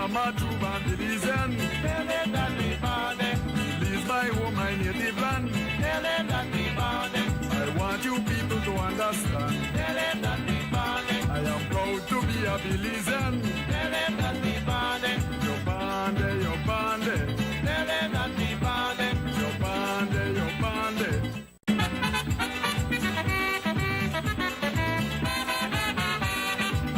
am a true Bandilian. Tell them that we found it. Release my home, my native land. Tell them that we found it. I want you people to understand. Tell them that we found it. I am proud to be a Belizean. Tell them that we found it. Your bande, your bande. Tell them that we found it. Your bande, your bande.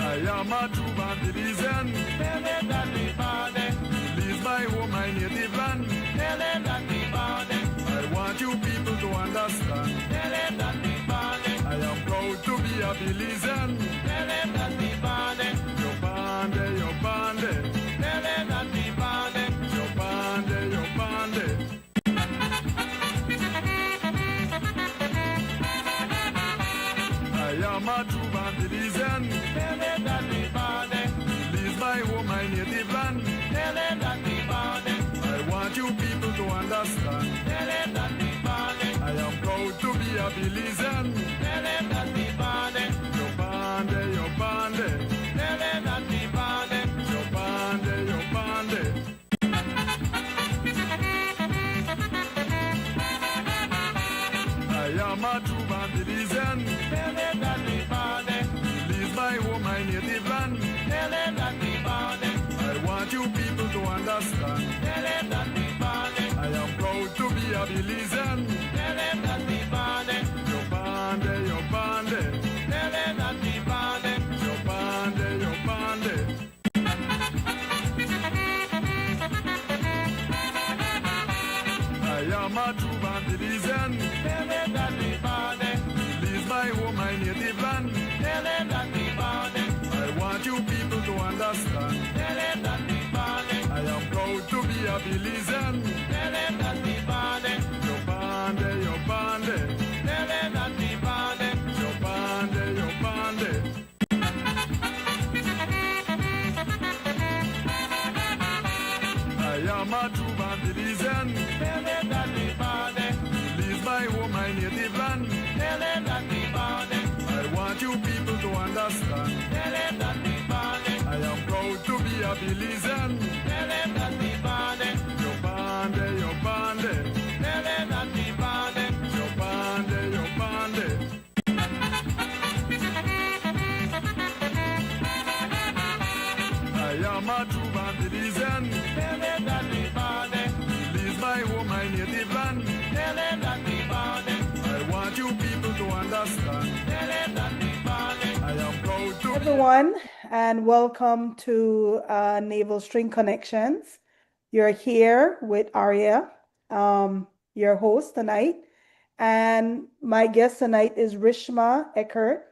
I am a true Bandilian. Tell them that we found it. Release my home, my native land. Tell them that we found it. I want you people to understand. Tell them that we found it. I am proud to be a Belizean. Tell them that we found it. Your bande, your bande. Tell them that we found it. Your bande, your bande. I am a true Bandilian. Tell them that we found it. Release my home, my native land. Tell them that we found it. I want you people to understand. Tell them that we found it. I am proud to be a Belizean. Tell them that we found it. Your bande, your bande. Tell them that we found it. Your bande, your bande. I am a true Bandilian. Tell them that we found it. Release my home, my native land. Tell them that we found it. I want you people to understand. Tell them that we found it. I am proud to be a Belizean. Tell them that we found it. Your bande, your bande. Tell them that we found it. Your bande, your bande. I am a true Bandilian. Tell them that we found it. Release my home, my native land. Tell them that we found it. I want you people to understand. Tell them that we found it. I am proud to be a Belizean. Tell them that we found it. Your bande, your bande. Tell them that we found it. Your bande, your bande. I am a true Bandilian. Tell them that we found it. Release my home, my native land. Tell them that we found it. I want you people to understand. Tell them that we found it. I am proud to be a Belizean. Tell them that we found it. Your bande, your bande. Tell them that we found it. Your bande, your bande. I am a true Bandilian. Tell them that we found it. Release my home, my native land. Tell them that we found it. I want you people to understand. Tell them that we found it. I am proud to everyone, and welcome to Naval String Connections. You're here with Aria, your host tonight, and my guest tonight is Rishma Eckert.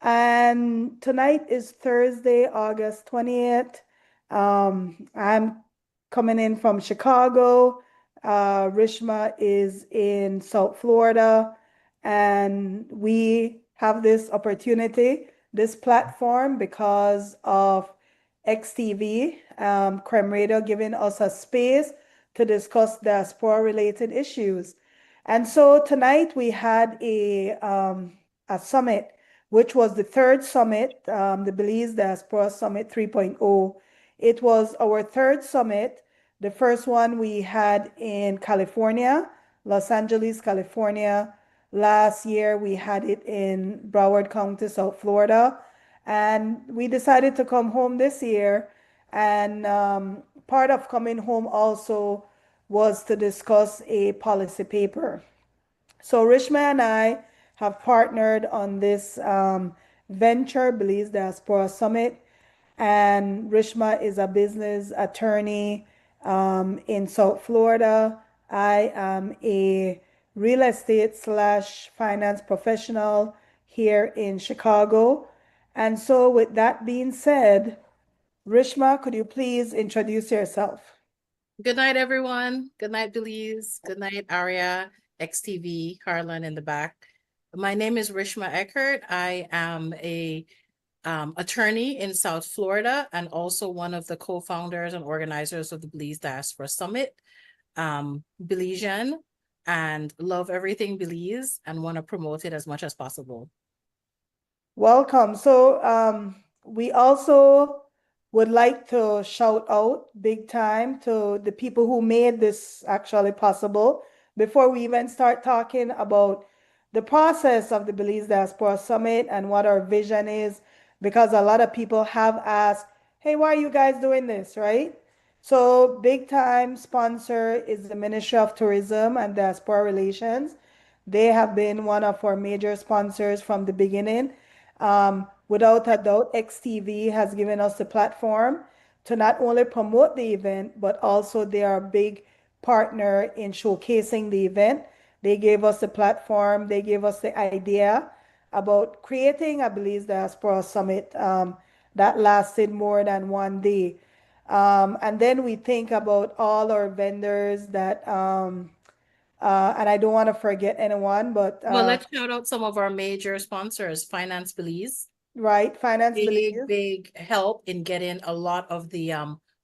And tonight is Thursday, August 20th. I'm coming in from Chicago. Rishma is in South Florida, and we have this opportunity, this platform, because of XTV, Creme Radio, giving us a space to discuss diaspora-related issues. And so tonight we had a summit, which was the third summit, the Belize Diaspora Summit 3.0. It was our third summit. The first one we had in California, Los Angeles, California. Last year we had it in Broward County, South Florida. And we decided to come home this year. And part of coming home also was to discuss a policy paper. So Rishma and I have partnered on this venture, Belize Diaspora Summit. And Rishma is a business attorney in South Florida. I am a real estate / finance professional here in Chicago. And so with that being said, Rishma, could you please introduce yourself? Good night, everyone. Good night, Belize. Good night, Aria, XTV, Harlan in the back. My name is Rishma Eckert. I am a attorney in South Florida and also one of the co-founders and organizers of the Belize Diaspora Summit, Belizean, and love everything Belize and want to promote it as much as possible. Welcome. So we also would like to shout out big time to the people who made this actually possible. Before we even start talking about the process of the Belize Diaspora Summit and what our vision is, because a lot of people have asked, hey, why are you guys doing this, right? So big time sponsor is the Ministry of Tourism and Diaspora Relations. They have been one of our major sponsors from the beginning. Without a doubt, XTV has given us the platform to not only promote the event, but also they are a big partner in showcasing the event. They gave us the platform, they gave us the idea about creating a Belize Diaspora Summit that lasted more than one day. And then we think about all our vendors that, and I don't want to forget anyone, but Well, let's shout out some of our major sponsors, Finance Belize. right, Finance Big, Belize. big help in getting a lot of the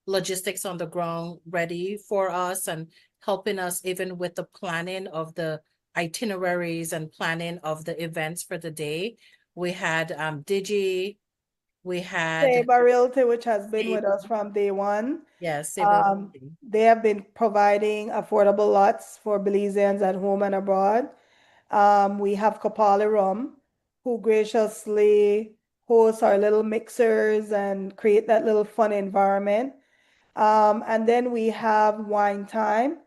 logistics on the ground ready for us and helping us even with the planning of the itineraries and planning of the events for the day. We had Digi, we had Saber Realty, which has been with Sabre, us from day one. yes, Sabre. They have been providing affordable lots for Belizeans at home and abroad. We have Kapali Rum, who graciously hosts our little mixers and create that little fun environment. And then we have Wine Time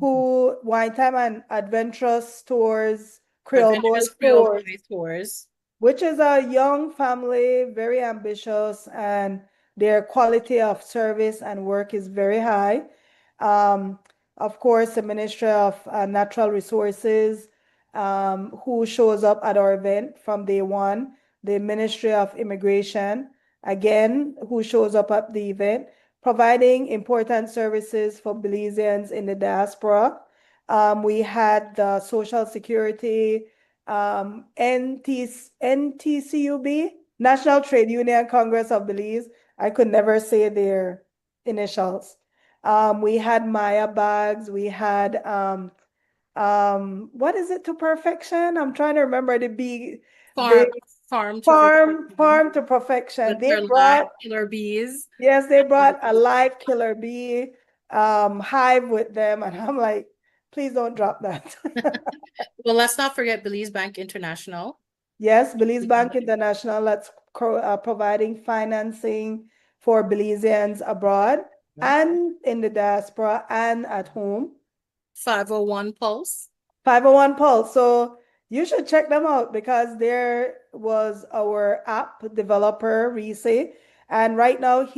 and Adventurous Tours, Creole Boys Adventurous Creole Tours, Boys Tours. which is a young family, very ambitious, and their quality of service and work is very high. Um, of course, the Ministry of Natural Resources, who shows up at our event from day one, the Ministry of Immigration, again, who shows up at the event, providing important services for Belizeans in the diaspora. We had the Social Security, NTCUB, National Trade Union Congress of Belize. I could never say their initials. We had Maya bags. We had what is it to perfection? I'm trying to remember Farm, the farm to farm to perfection. with They their live brought, killer bees. yes, they brought a live killer bee hive with them, and I'm like, please don't drop that. Well, let's not forget Belize Bank International. Yes, Belize Bank International, that's providing financing for Belizeans abroad and in the diaspora and at home. 501 Pulse. 501 Pulse. So you should check them out because there was our app developer, Reese. And right now if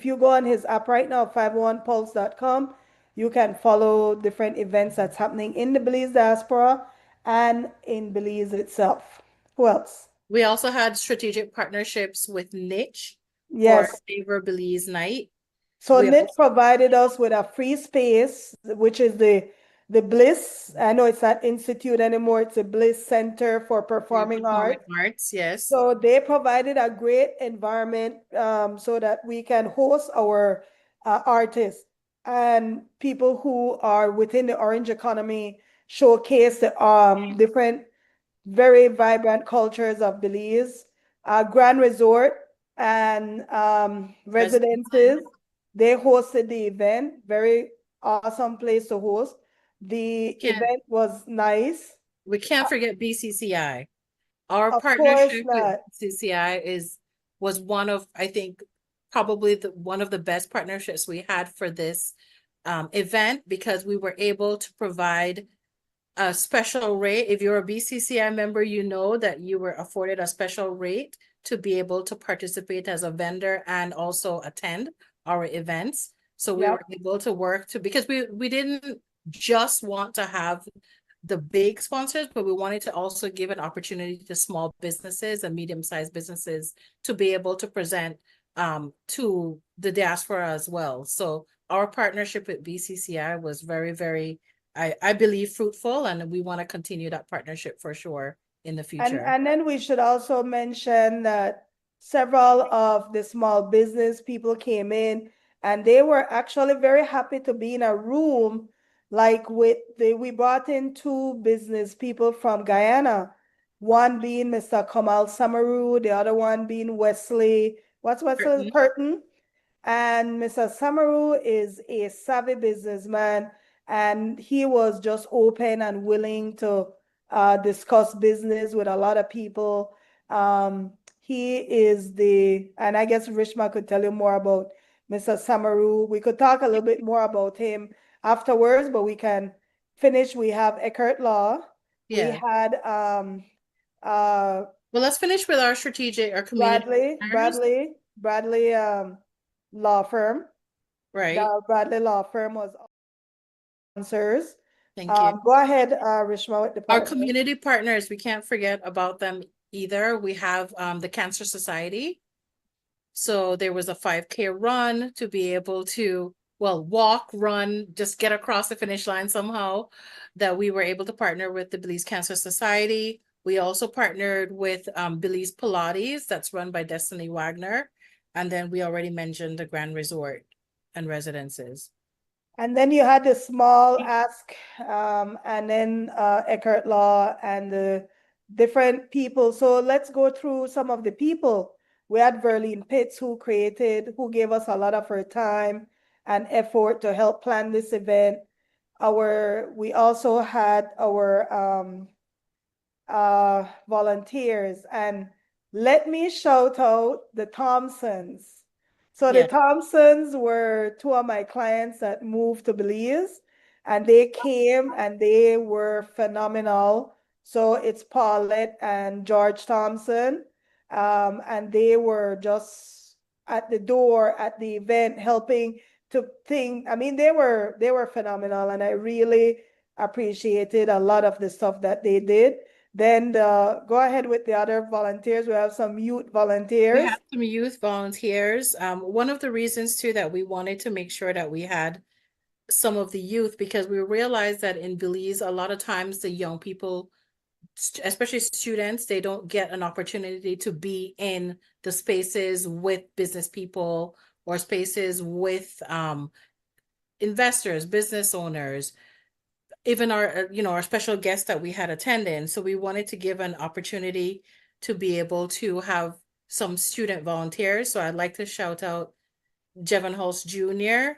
you go on his app right now, 501pulse.com, you can follow different events that's happening in the Belize diaspora and in Belize itself. Who else? We also had strategic partnerships with Niche for Yes. Savor Belize Night. So We NIT also provided us with a free space, which is the Bliss. I know it's not institute anymore. It's a Bliss Center for Performing Performing Arts. Arts, yes. So they provided a great environment so that we can host our artists and people who are within the orange economy, showcase the different very vibrant cultures of Belize, Grand Resort and residences. They hosted the event, very awesome place to host. The event was nice. We can't forget BCCI. Our Of course partnership with not. BCCI was one of, I think, probably one of the best partnerships we had for this event because we were able to provide a special rate. If you're a BCCI member, you know that you were afforded a special rate to be able to participate as a vendor and also attend our events. So we were able to work because we didn't just want to have the big sponsors, but we wanted to also give an opportunity to small businesses and medium-sized businesses to be able to present to the diaspora as well. So our partnership with BCCI was very, very, I believe, fruitful, and we want to continue that partnership for sure in the future. And then we should also mention that several of the small business people came in, and they were actually very happy to be in a room like we brought in two business people from Guyana, one being Mr. Kamal Samaru, the other one being Wesley, what's Wesley Curtain. Curtin? And Mr. Samaru is a savvy businessman, and he was just open and willing to discuss business with a lot of people. He is and I guess Rishma could tell you more about Mr. Samaru. We could talk a little bit more about him afterwards, but we can finish. We have Eckert Law. We Yeah. had Well, let's finish with our community partners. Bradley law firm. Right. The Bradley law firm was sponsors. Thank you. Go ahead, Rishma, with the Our partners. community partners, we can't forget about them either. We have the Cancer Society. So there was a 5K run to be able to, well, walk, run, just get across the finish line somehow, that we were able to partner with the Belize Cancer Society. We also partnered with Belize Pilates, that's run by Destiny Wagner. And then we already mentioned the Grand Resort and Residences. And then you had the small ask, and then Eckert Law and the different people. So let's go through some of the people. We had Verlene Pitts, who gave us a lot of her time and effort to help plan this event. We also had our volunteers, and let me shout out the Thompsons. So the Yeah. Thompsons were two of my clients that moved to Belize, and they came and they were phenomenal. So it's Paulette and George Thompson, and they were just at the door at the event helping to think. I mean, they were phenomenal, and I really appreciated a lot of the stuff that they did. Then go ahead with the other volunteers. We have some youth We volunteers. have some youth volunteers. One of the reasons too that we wanted to make sure that we had some of the youth, because we realized that in Belize, a lot of times the young people, especially students, they don't get an opportunity to be in the spaces with business people or spaces with investors, business owners, even our special guests that we had attending. So we wanted to give an opportunity to be able to have some student volunteers. So I'd like to shout out Jevon Hulse Jr.,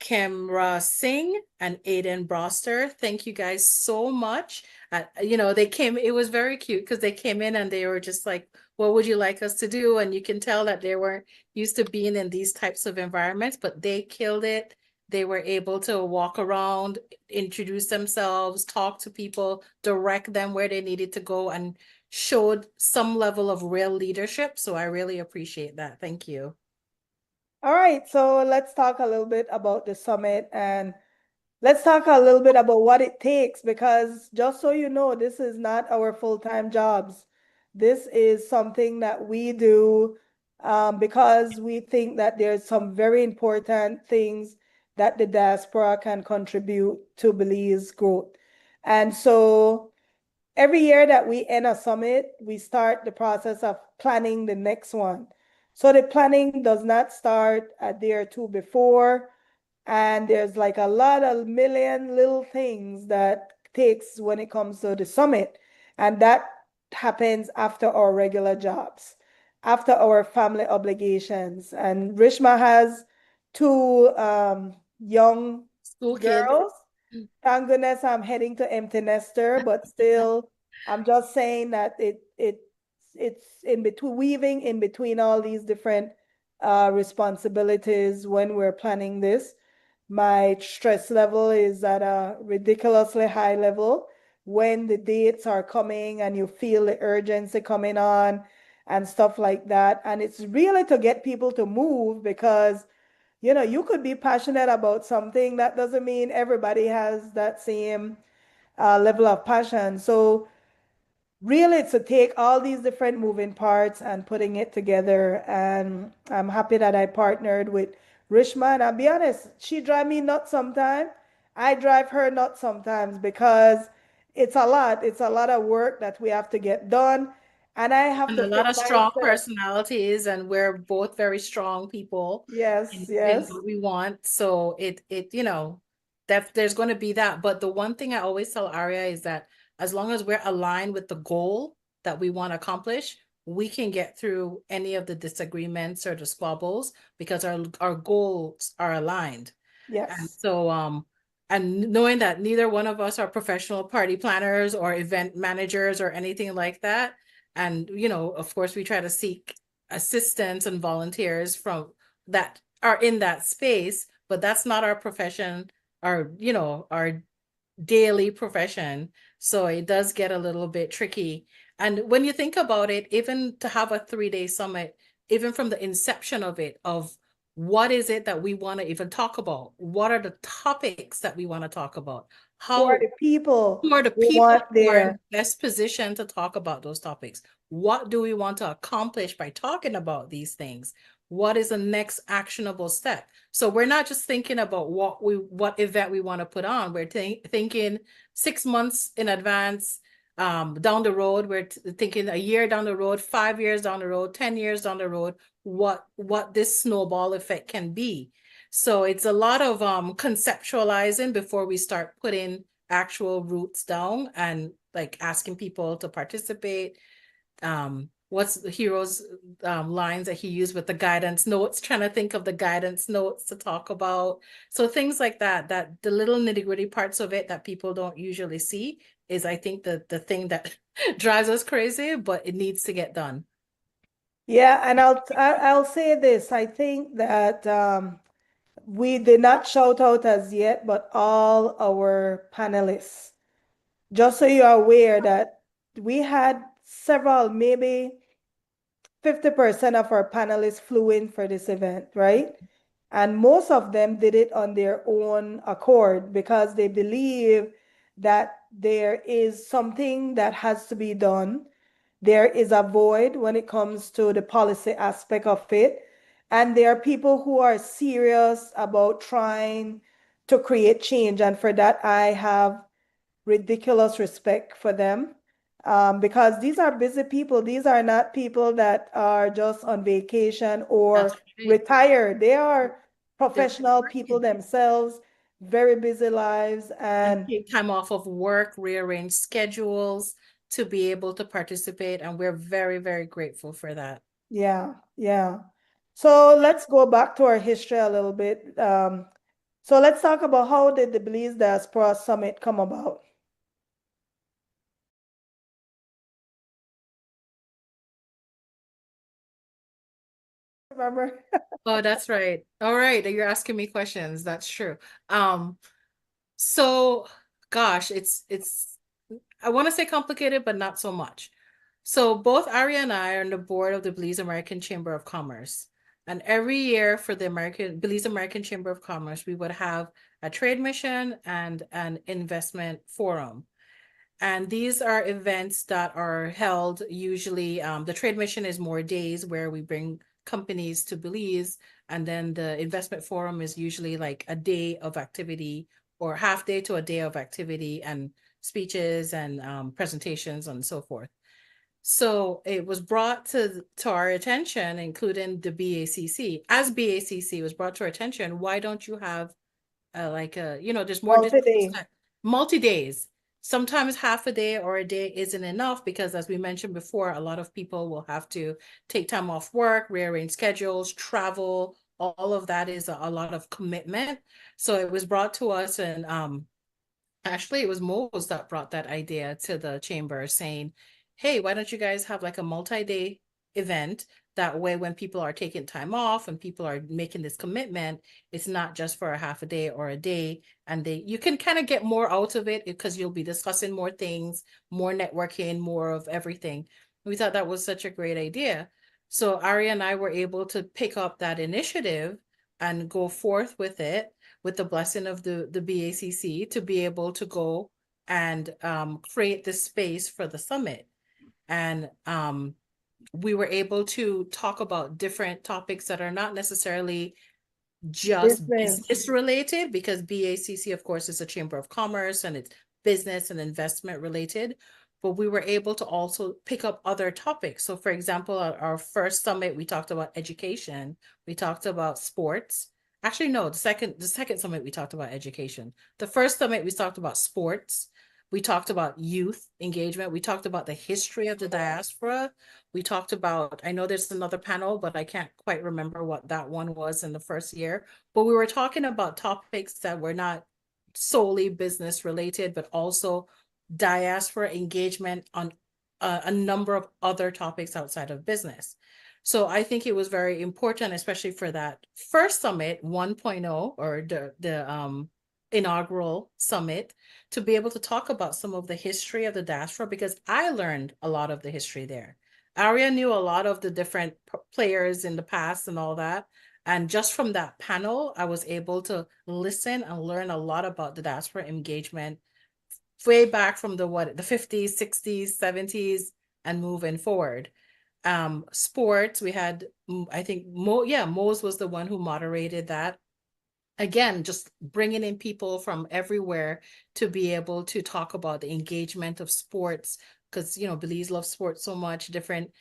Kemra Singh, and Aiden Broster. Thank you guys so much. It was very cute because they came in and they were just like, what would you like us to do? And you can tell that they weren't used to being in these types of environments, but they killed it. They were able to walk around, introduce themselves, talk to people, direct them where they needed to go, and showed some level of real leadership. So I really appreciate that. Thank you. All right, so let's talk a little bit about the summit, and let's talk a little bit about what it takes, because just so you know, this is not our full-time jobs. This is something that we do because we think that there's some very important things that the diaspora can contribute to Belize growth. And so every year that we end a summit, we start the process of planning the next one. So the planning does not start a day or two before, and there's like a lot of million little things that takes when it comes to the summit, and that happens after our regular jobs, after our family obligations. And Rishma has two young School kids. girls. Thank goodness I'm heading to empty nester, but still, I'm just saying that it's in between, weaving in between all these different responsibilities when we're planning this. My stress level is at a ridiculously high level when the dates are coming and you feel the urgency coming on and stuff like that. And it's really to get people to move, because you could be passionate about something. That doesn't mean everybody has that same level of passion. So really, to take all these different moving parts and putting it together. And I'm happy that I partnered with Rishma. And I'll be honest, she drive me nuts sometimes. I drive her nuts sometimes, because it's a lot. It's a lot of work that we have to get done. And I have And to a lot put of strong myself, personalities, and we're both very strong people yes, in yes. what we want. So you know, that there's going to be that. But the one thing I always tell Aria is that as long as we're aligned with the goal that we want to accomplish, we can get through any of the disagreements or the squabbles because our goals are aligned. And Yes. so, and knowing that neither one of us are professional party planners or event managers or anything like that. And, you know, of course, we try to seek assistance and volunteers from that are in that space, but that's not our profession, our, you know, our daily profession. So it does get a little bit tricky. And when you think about it, even to have a 3-day summit, even from the inception of it, of what is it that we want to even talk about? What are the topics that we want to talk about? Who are How the people who are the who people want who are in their, the best position to talk about those topics? What do we want to accomplish by talking about these things? What is the next actionable step? So we're not just thinking about what event we want to put on. We're thinking 6 months in advance, down the road. We're thinking a year down the road, 5 years down the road, 10 years down the road, what this snowball effect can be. So it's a lot of conceptualizing before we start putting actual roots down and like asking people to participate. What's the hero's lines that he used with the guidance notes, trying to think of the guidance notes to talk about. So things like that, that the little nitty-gritty parts of it that people don't usually see is, I think, the thing that drives us crazy, but it needs to get done. yeah, and I'll say this. I think that we did not shout out as yet, but all our panelists, just so you're aware that we had several, maybe 50% of our panelists flew in for this event, right? And most of them did it on their own accord because they believe that there is something that has to be done. There is a void when it comes to the policy aspect of it. And there are people who are serious about trying to create change. And for that, I have ridiculous respect for them, because these are busy people. These are not people that are just on vacation That's or right. retired. They are They're professional people working themselves, very busy lives. and And take time off of work, rearrange schedules to be able to participate. And we're very, very grateful for that. yeah, yeah. So let's go back to our history a little bit. So let's talk about how did the Belize Diaspora Summit come about? Remember? Oh, that's right. All right. You're asking me questions. That's true. Um, so gosh, it's I want to say complicated, but not so much. So both Aria and I are on the board of the Belize American Chamber of Commerce. And every year for the Belize American Chamber of Commerce, we would have a trade mission and an investment forum. And these are events that are held usually, the trade mission is more days where we bring companies to Belize. And then the investment forum is usually like a day of activity or half day to a day of activity and speeches and presentations and so forth. So it was brought to our attention, including the BACC. As BACC was brought to our attention, why don't you have there's more districts Multi-day. that multi-days. Sometimes half a day or a day isn't enough because, as we mentioned before, a lot of people will have to take time off work, rearrange schedules, travel. All of that is a lot of commitment. So it was brought to us, and actually, it was Mose that brought that idea to the chamber saying, hey, why don't you guys have like a multi-day event? That way, when people are taking time off and people are making this commitment, it's not just for a half a day or a day. And you can kind of get more out of it because you'll be discussing more things, more networking, more of everything. We thought that was such a great idea. So Ari and I were able to pick up that initiative and go forth with it with the blessing of the BACC to be able to go and create this space for the summit. And we were able to talk about different topics that are not necessarily just Business. business related, because BACC, of course, is a chamber of commerce and it's business and investment related. but we were able to also pick up other topics. So for example, our first summit, we talked about education, we talked about sports. Actually, no, the second summit we talked about education. The first summit we talked about sports. We talked about youth engagement. We talked about the history of the diaspora. We talked about, I know there's another panel, but I can't quite remember what that one was in the first year. But we were talking about topics that were not solely business related, but also diaspora engagement on a number of other topics outside of business. So I think it was very important, especially for that first summit 1.0, or the inaugural summit, to be able to talk about some of the history of the diaspora, because I learned a lot of the history there. Aria knew a lot of the different players in the past and all that. And just from that panel, I was able to listen and learn a lot about the diaspora engagement way back from the 50s, 60s, 70s, and moving forward. Sports, we had, I think, Mose was the one who moderated that. Again, just bringing in people from everywhere to be able to talk about the engagement of sports, because, Belize loves sports so much, different,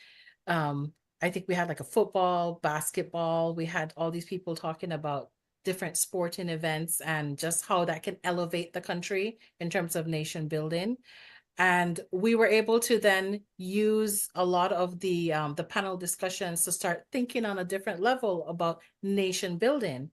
I think we had like a football, basketball, we had all these people talking about different sporting events and just how that can elevate the country in terms of nation building. And we were able to then use a lot of the panel discussions to start thinking on a different level about nation building.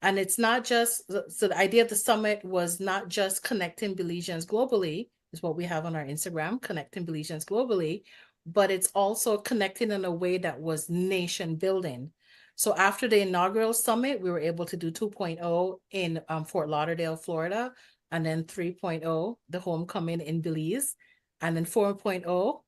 And it's not just, so the idea of the summit was not just connecting Belizeans globally, is what we have on our Instagram, connecting Belizeans globally, but it's also connecting in a way that was nation building. So after the inaugural summit, we were able to do 2.0 in Fort Lauderdale, Florida, and then 3.0, the homecoming in Belize, and then 4.0,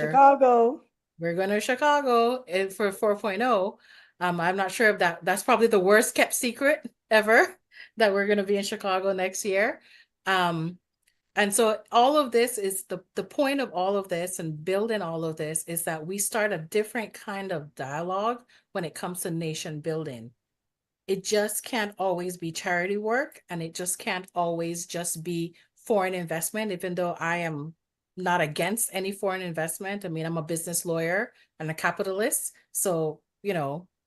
Chicago. we're going to Chicago for 4.0. I'm not sure if that's probably the worst kept secret ever, that we're going to be in Chicago next year. And so all of this is the point of all of this and building all of this is that we start a different kind of dialogue when it comes to nation building. It just can't always be charity work, and it just can't always just be foreign investment, even though I am not against any foreign investment. I mean, I'm a business lawyer and a capitalist. So,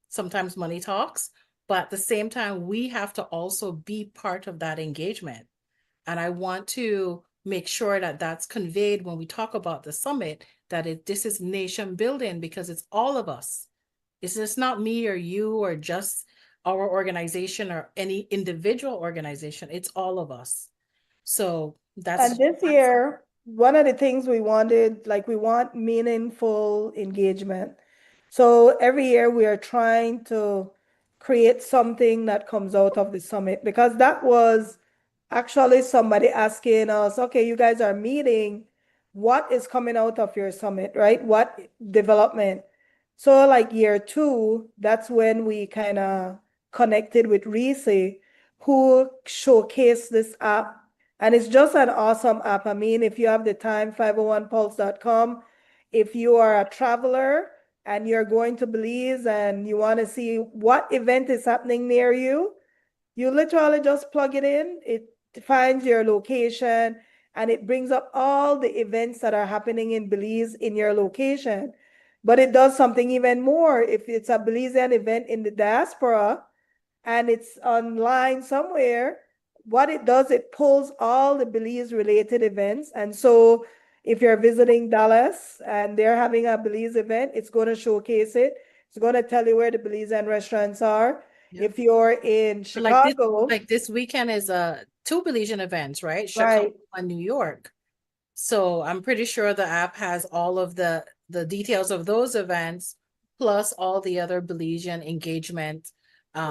sometimes money talks, but at the same time, we have to also be part of that engagement. And I want to make sure that that's conveyed when we talk about the summit, that this is nation building, because it's all of us. It's just not me or you or just our organization or any individual organization. It's all of us. So And this year, one of the things we wanted, like we want meaningful engagement. So every year we are trying to create something that comes out of the summit, because that was actually somebody asking us, okay, you guys are meeting, what is coming out of your summit, right? What development? So like year 2, that's when we kind of connected with Reese, who showcased this app. And it's just an awesome app. I mean, if you have the time, 501pulse.com. If you are a traveler and you're going to Belize and you want to see what event is happening near you, you literally just plug it in. It finds your location and it brings up all the events that are happening in Belize in your location. But it does something even more. If it's a Belizean event in the diaspora and it's online somewhere, what it does, it pulls all the Belize related events. And so if you're visiting Dallas and they're having a Belize event, it's going to showcase it. It's going to tell you where the Belizean restaurants are. Yep. If you're in Chicago, like this weekend is two Belizean events, right? Chicago right, and New York. So I'm pretty sure the app has all of the details of those events, plus all the other Belizean engagement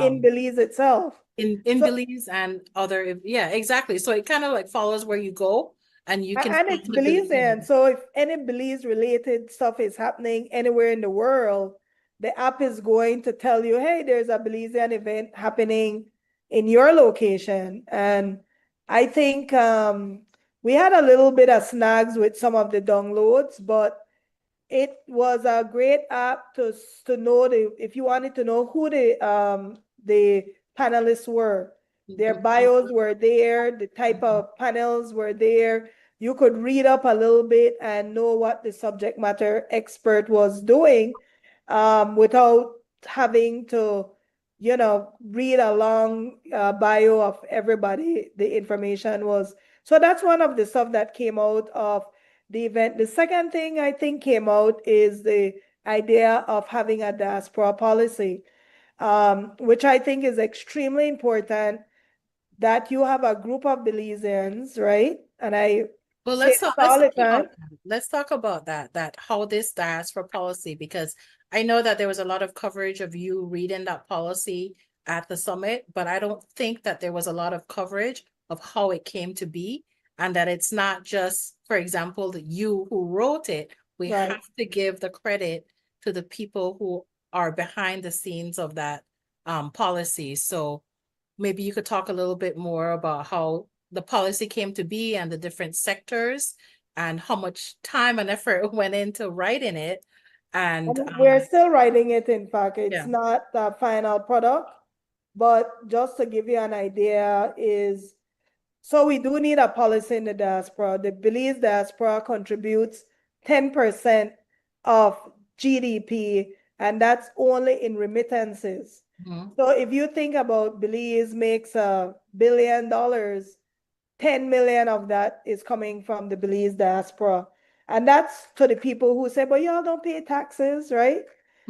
in Belize itself. in So, Belize and other, yeah, exactly. So it kind of like follows where you go, and you can and find it's the Belizean. So if any Belize related stuff is happening anywhere in the world, the app is going to tell you, hey, there's a Belizean event happening in your location. And I think we had a little bit of snags with some of the downloads, but it was a great app to know if you wanted to know who the panelists were. Their bios were there, the type of panels were there. you could read up a little bit and know what the subject matter expert was doing, without having to, read a long bio of everybody. The information was, so that's one of the stuff that came out of the event. The second thing I think came out is the idea of having a diaspora policy, which I think is extremely important, that you have a group of Belizeans, right? And I Well, say this all the time. let's talk about that how this diaspora policy, because I know that there was a lot of coverage of you reading that policy at the summit, but I don't think that there was a lot of coverage of how it came to be, and that it's not just, for example, that you who wrote it. We Right. have to give the credit to the people who are behind the scenes of that policy. So maybe you could talk a little bit more about how the policy came to be and the different sectors and how much time and effort went into writing it. And And we're still writing it, in fact. It's yeah, not the final product, but just to give you an idea is, so we do need a policy in the diaspora. The Belize diaspora contributes 10% of GDP, and that's only in remittances. mhm. So if you think about Belize makes $1 billion, 10 million of that is coming from the Belize diaspora. And that's to the people who say, but y'all don't pay taxes, right?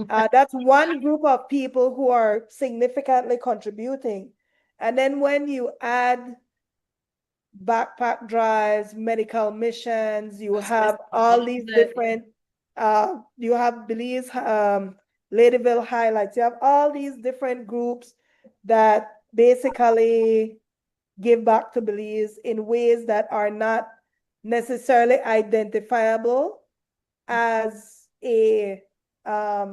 That's one group of people who are significantly contributing. And then when you add backpack drives, medical missions, you have all these different, you have Belize, Ladyville highlights, you have all these different groups that basically give back to Belize in ways that are not necessarily identifiable as a A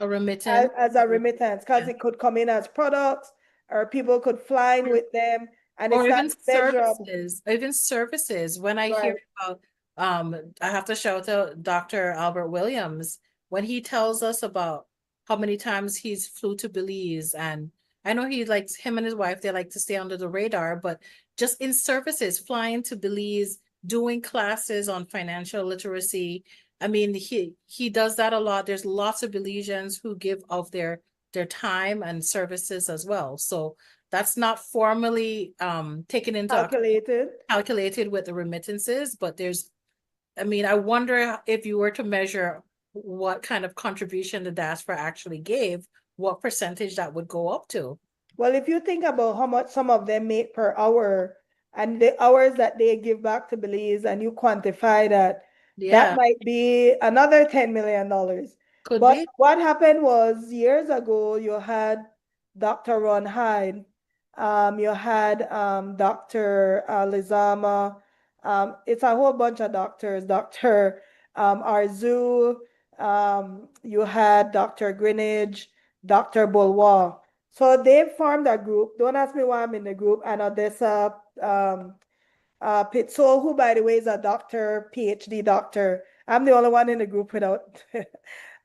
remittance as a remittance, because it could come in as products, or people could fly in with them, and or it's not even measurable. services, even services. When I hear Right. about, I have to shout out Dr. Albert Williams when he tells us about how many times he's flew to Belize, and I know he likes, him and his wife, they like to stay under the radar, but just in services, flying to Belize, doing classes on financial literacy. I mean, he does that a lot. There's lots of Belizeans who give of their time and services as well. So that's not formally taken into Calculated. calculated with the remittances, but there's, I mean, I wonder if you were to measure what kind of contribution the diaspora actually gave, what percentage that would go up to. Well, if you think about how much some of them make per hour and the hours that they give back to Belize, and you quantify that, that Yeah, might be another $10 million. could But be. what happened was, years ago, you had Dr. Ron Hyde, you had Dr. Lizama, it's a whole bunch of doctors, Dr. Arzu, you had Dr. Greenidge, Dr. Bulwa. So they formed a group. Don't ask me why I'm in the group. And Odessa Pitso, who, by the way, is a doctor, PhD doctor. I'm the only one in the group without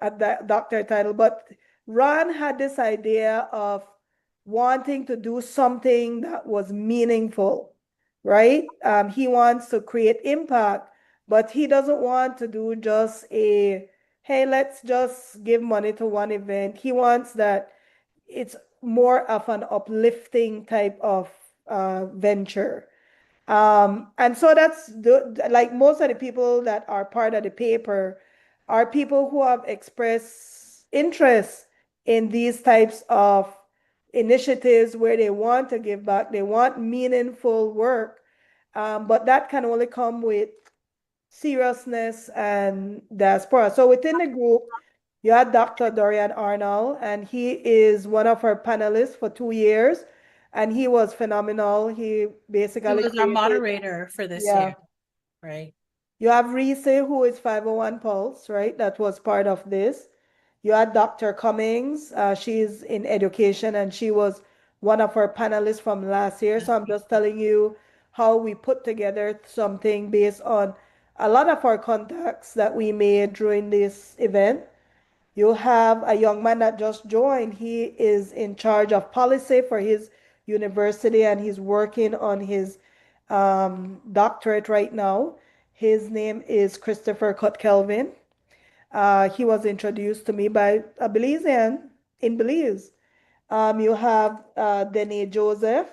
a doctor title. But Ron had this idea of wanting to do something that was meaningful, right? He wants to create impact, but he doesn't want to do just a, hey, let's just give money to one event. He wants that it's more of an uplifting type of venture. And so that's like most of the people that are part of the paper are people who have expressed interest in these types of initiatives where they want to give back, they want meaningful work, but that can only come with seriousness and diaspora. So within the group, you had Dr. Dorian Arnold, and he is one of our panelists for 2 years, and he was phenomenal. He He basically was our created, moderator for this yeah. year, right? You have Reese, who is 501 Pulse, right? That was part of this. You had Dr. Cummings. She's in education, and she was one of our panelists from last year. So I'm just telling you how we put together something based on a lot of our contacts that we made during this event. You have a young man that just joined. He is in charge of policy for his university, and he's working on his doctorate right now. His name is Christopher Cutkelvin. He was introduced to me by a Belizean in Belize. You have Dene Joseph.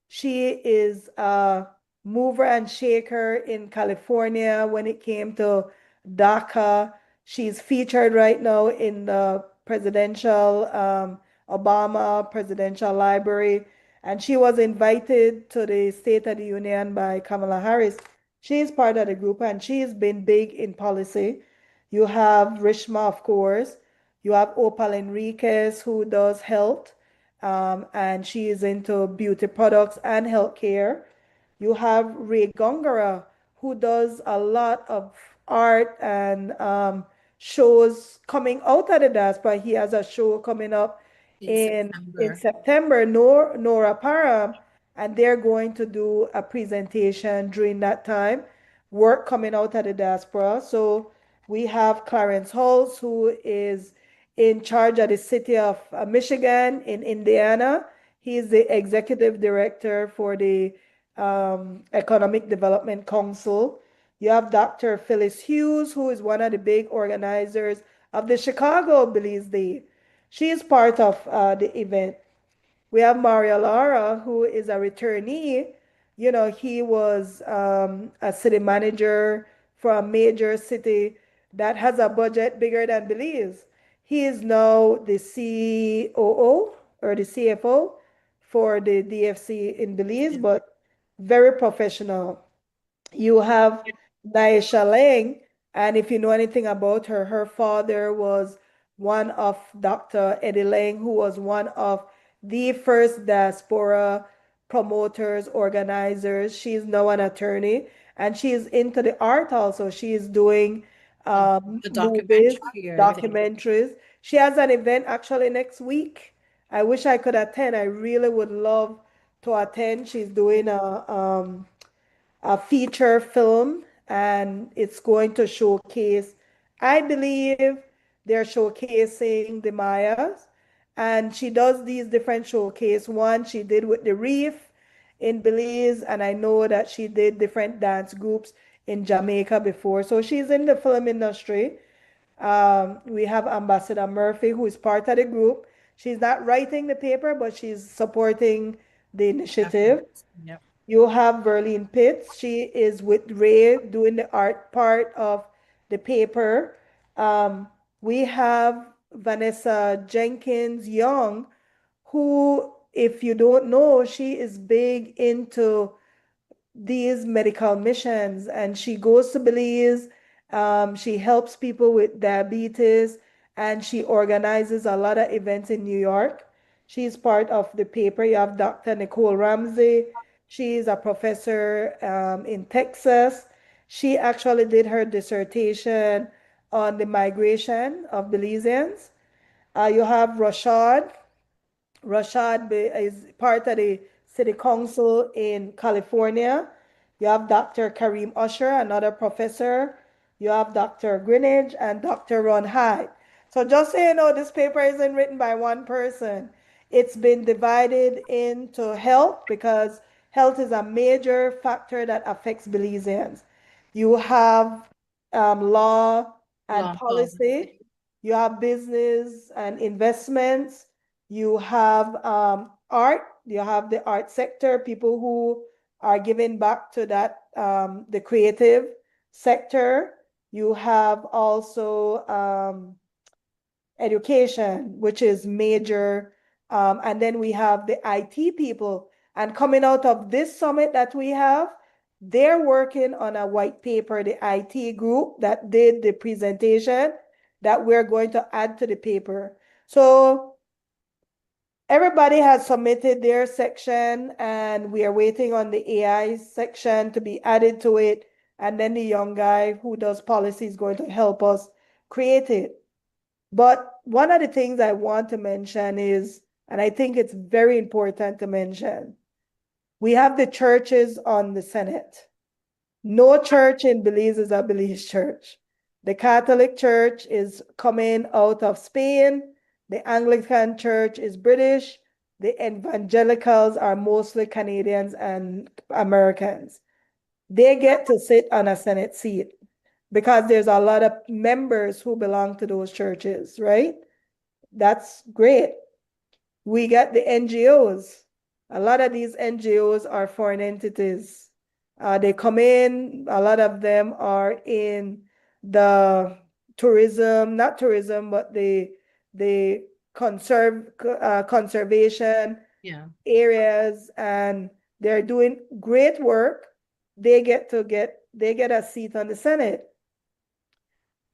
She is a mover and shaker in California when it came to DACA. She's featured right now in the presidential Obama Presidential Library, and she was invited to the State of the Union by Kamala Harris. She's part of the group, and she's been big in policy. You have Rishma, of course. You have Opal Enriquez, who does health, and she is into beauty products and healthcare. You have Ray Gongara, who does a lot of art and shows coming out of the diaspora. He has a show coming up In in September. September, Nora Parham, and they're going to do a presentation during that time. Work coming out of the diaspora. So we have Clarence Halls, who is in charge of the city of Michigan in Indiana. He is the executive director for the Economic Development Council. You have Dr. Phyllis Hughes, who is one of the big organizers of the Chicago Belize Day. She is part of the event. We have Maria Lara, who is a returnee. You know, he was a city manager for a major city that has a budget bigger than Belize. He is now the COO or the CFO for the DFC in Belize, but very professional. You have Naisha Lang, and if you know anything about her, her father was one of Dr. Eddie Lang, who was one of the first diaspora promoters, organizers. She's now an attorney, and she's into the art also. She is doing The movies, documentary or everything. documentaries. She has an event actually next week. I wish I could attend. I really would love to attend. She's doing a feature film, and it's going to showcase, I believe they're showcasing the Mayas, and she does these different showcase. One she did with the Reef in Belize, and I know that she did different dance groups in Jamaica before. So she's in the film industry. We have Ambassador Murphy, who is part of the group. She's not writing the paper, but she's supporting the initiative. Documents. Yep. You have Verlene Pitts. She is with Ray doing the art part of the paper. Um, we have Vanessa Jenkins Young, who, if you don't know, she is big into these medical missions, and she goes to Belize. She helps people with diabetes, and she organizes a lot of events in New York. She's part of the paper. You have Dr. Nicole Ramsey. She's a professor in Texas. She actually did her dissertation on the migration of Belizeans. You have Rashad is part of the city council in California. You have Dr. Kareem Usher, another professor. You have Dr. Greenidge and Dr. Ron Hyde. So just so you know, this paper isn't written by one person. It's been divided into health because health is a major factor that affects Belizeans. You have law and Law and policy. policy. You have business and investments. You have art. You have the art sector, people who are giving back to that, the creative sector. You have also education, which is major. And then we have the IT people. And coming out of this summit that we have, they're working on a white paper, the IT group that did the presentation that we're going to add to the paper. So everybody has submitted their section, and we are waiting on the AI section to be added to it. And then the young guy who does policy is going to help us create it. But one of the things I want to mention is, and I think it's very important to mention, we have the churches on the Senate. No church in Belize is a Belize church. The Catholic Church is coming out of Spain. The Anglican Church is British. The evangelicals are mostly Canadians and Americans. they get to sit on a Senate seat because there's a lot of members who belong to those churches, right? That's great. We got the NGOs. A lot of these NGOs are foreign entities. They come in, a lot of them are in the tourism, not tourism, but the conservation Yeah. areas, and they're doing great work. They get a seat on the Senate.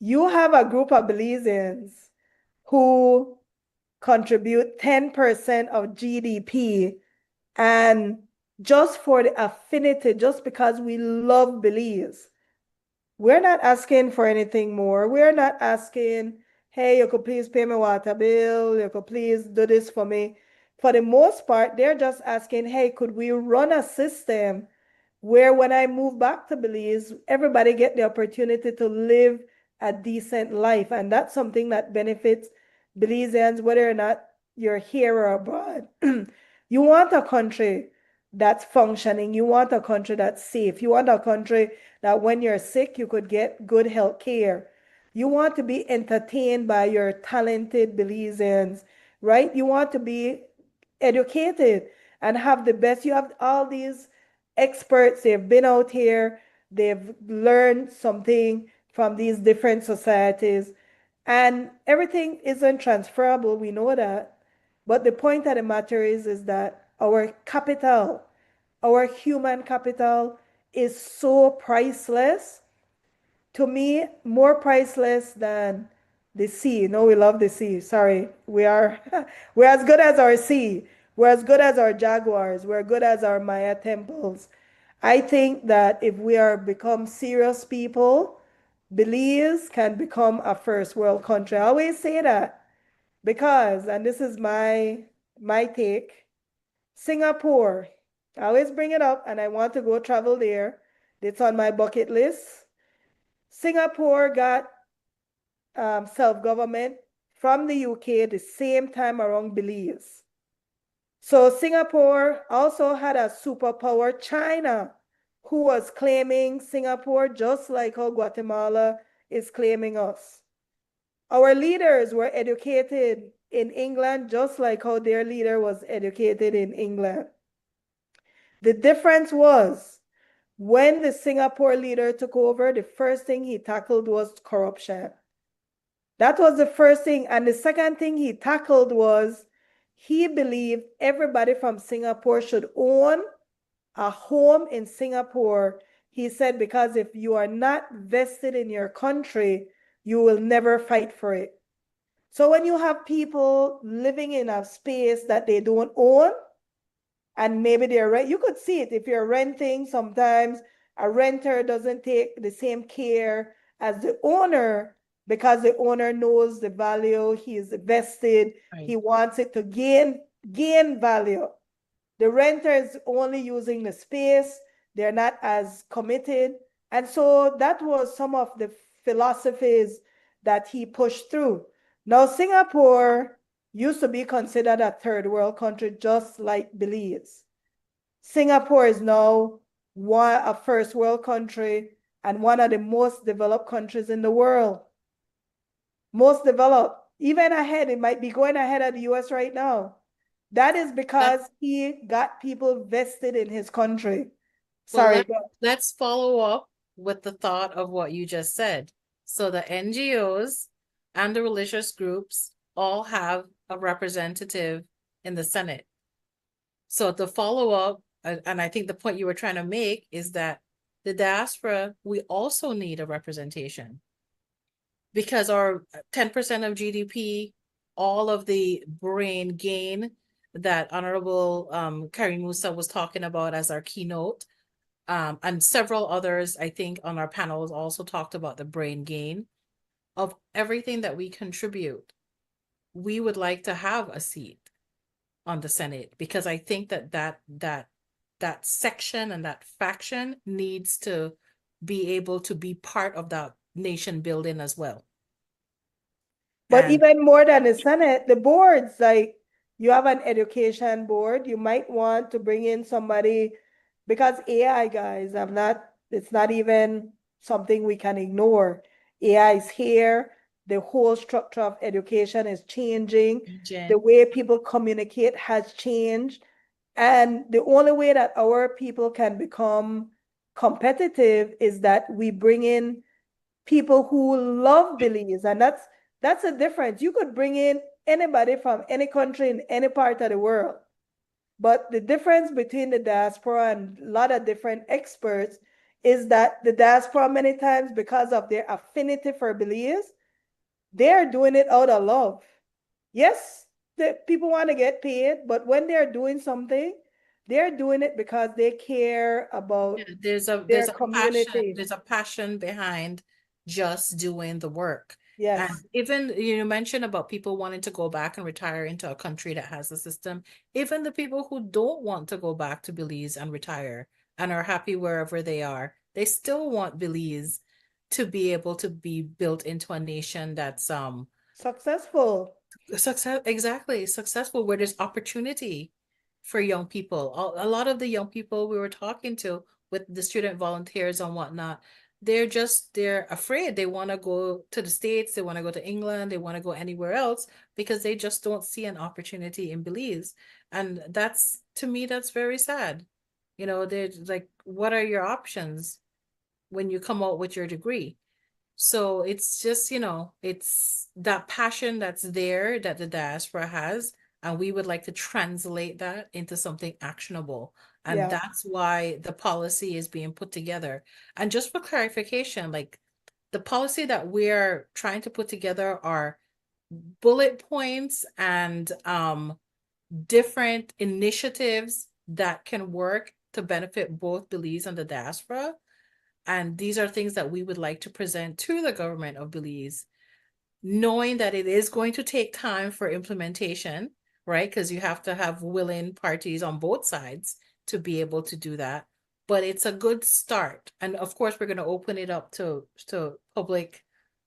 You have a group of Belizeans who contribute 10% of GDP, and just for the affinity, just because we love Belize, we're not asking for anything more. We're not asking, hey, you could please pay my water bill, you could please do this for me. For the most part, they're just asking, hey, could we run a system where when I move back to Belize, everybody get the opportunity to live a decent life. And that's something that benefits Belizeans, whether or not you're here or abroad. You want a country that's functioning. You want a country that's safe. You want a country that when you're sick, you could get good health care. You want to be entertained by your talented Belizeans, right? You want to be educated and have the best. You have all these experts, they've been out here, they've learned something from these different societies, and everything isn't transferable, we know that. But the point of the matter is that our capital, our human capital, is so priceless. To me, more priceless than the sea. No, we love the sea. Sorry. We're as good as our sea. We're as good as our jaguars. We're good as our Maya temples. I think that if we are become serious people, Belize can become a first world country. I always say that because, and this is my take, Singapore. I always bring it up and I want to go travel there. It's on my bucket list. Singapore got self-government from the UK the same time around Belize. So Singapore also had a superpower, China, who was claiming Singapore just like how Guatemala is claiming us. Our leaders were educated in England just like how their leader was educated in England. The difference was when the Singapore leader took over, the first thing he tackled was corruption. That was the first thing. And the second thing he tackled was he believed everybody from Singapore should own a home in Singapore. He said, because if you are not vested in your country, you will never fight for it. So when you have people living in a space that they don't own, and maybe they're rent, you could see it if you're renting. Sometimes a renter doesn't take the same care as the owner because the owner knows the value, he's vested, Right. he wants it to gain value. The renter is only using the space, they're not as committed. And so that was some of the philosophies that he pushed through. Now, Singapore used to be considered a third world country, just like Belize. Singapore is now a first world country and one of the most developed countries in the world. Most developed, even ahead, it might be going ahead of the US right now. That is because he got people vested in his country. Sorry. Let's follow up with the thought of what you just said. So the NGOs and the religious groups all have a representative in the Senate. So the follow up, and I think the point you were trying to make is that the diaspora, we also need a representation because our 10% of GDP, all of the brain gain that Honorable Karim Musa was talking about as our keynote, and several others, I think, on our panels also talked about the brain gain of everything that we contribute. We would like to have a seat on the Senate because I think that section and that faction needs to be able to be part of that nation building as well. But even more than the Senate, the boards, like you have an education board, you might want to bring in somebody because AI guys, I'm not It's not even something we can ignore. AI is here. The whole structure of education is changing. The Jen. way people communicate has changed. And the only way that our people can become competitive is that we bring in people who love Belize. And that's a difference. You could bring in anybody from any country in any part of the world. But the difference between the diaspora and a lot of different experts is that the diaspora, many times, because of their affinity for Belize, they're doing it out of love. Yes, the people want to get paid, but when they're doing something, they're doing it because they care about Yeah, there's a their there's a passion, community. there's a passion behind just doing the work. And Yes, even you mentioned about people wanting to go back and retire into a country that has a system. Even the people who don't want to go back to Belize and retire and are happy wherever they are, they still want Belize to be able to be built into a nation that's successful. successful, where there's opportunity for young people. A lot of the young people we were talking to with the student volunteers and whatnot, they're afraid. They want to go to the States, they want to go to England, they want to go anywhere else because they just don't see an opportunity in Belize. And that's, to me, that's very sad. They're like, what are your options when you come out with your degree? So it's just, it's that passion that's there that the diaspora has, and we would like to translate that into something actionable. And Yeah. that's why the policy is being put together. And just for clarification, like the policy that we're trying to put together are bullet points and different initiatives that can work to benefit both Belize and the diaspora. And these are things that we would like to present to the government of Belize, knowing that it is going to take time for implementation, right? Because you have to have willing parties on both sides to be able to do that. But it's a good start. And of course, we're going to open it up to public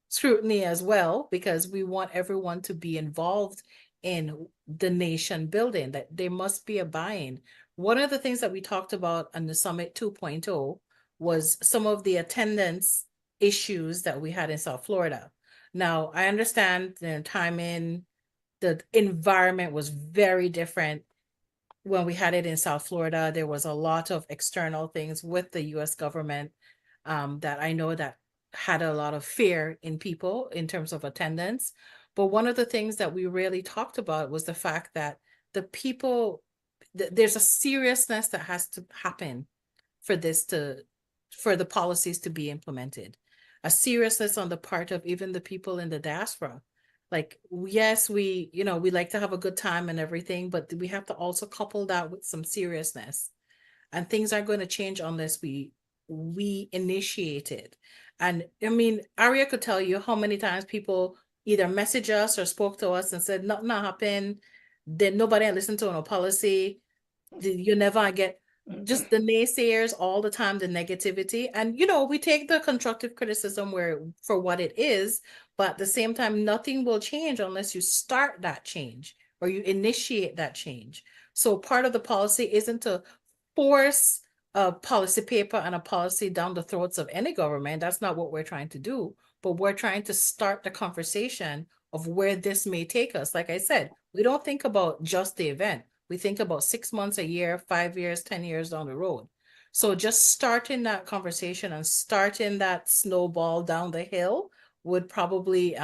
scrutiny as well, because we want everyone to be involved in the nation building, that there must be a buy-in. One of the things that we talked about on the Summit 2.0 was some of the attendance issues that we had in South Florida. Now, I understand the timing, the environment was very different when we had it in South Florida. There was a lot of external things with the US government that I know that had a lot of fear in people in terms of attendance. But one of the things that we really talked about was the fact that the people, there's a seriousness that has to happen for for the policies to be implemented. A seriousness on the part of even the people in the diaspora. Like, yes, we like to have a good time and everything, but we have to also couple that with some seriousness. And things aren't going to change unless we initiate it. And I mean, Aria could tell you how many times people either message us or spoke to us and said nothing happened. Then nobody listened to no policy. You never get just the naysayers all the time, the negativity. And we take the constructive criticism where for what it is, but at the same time, nothing will change unless you start that change or you initiate that change. So part of the policy isn't to force a policy paper and a policy down the throats of any government. That's not what we're trying to do, but we're trying to start the conversation of where this may take us. Like I said, we don't think about just the event. We think about 6 months, a year, 5 years, 10 years down the road. So just starting that conversation and starting that snowball down the hill would probably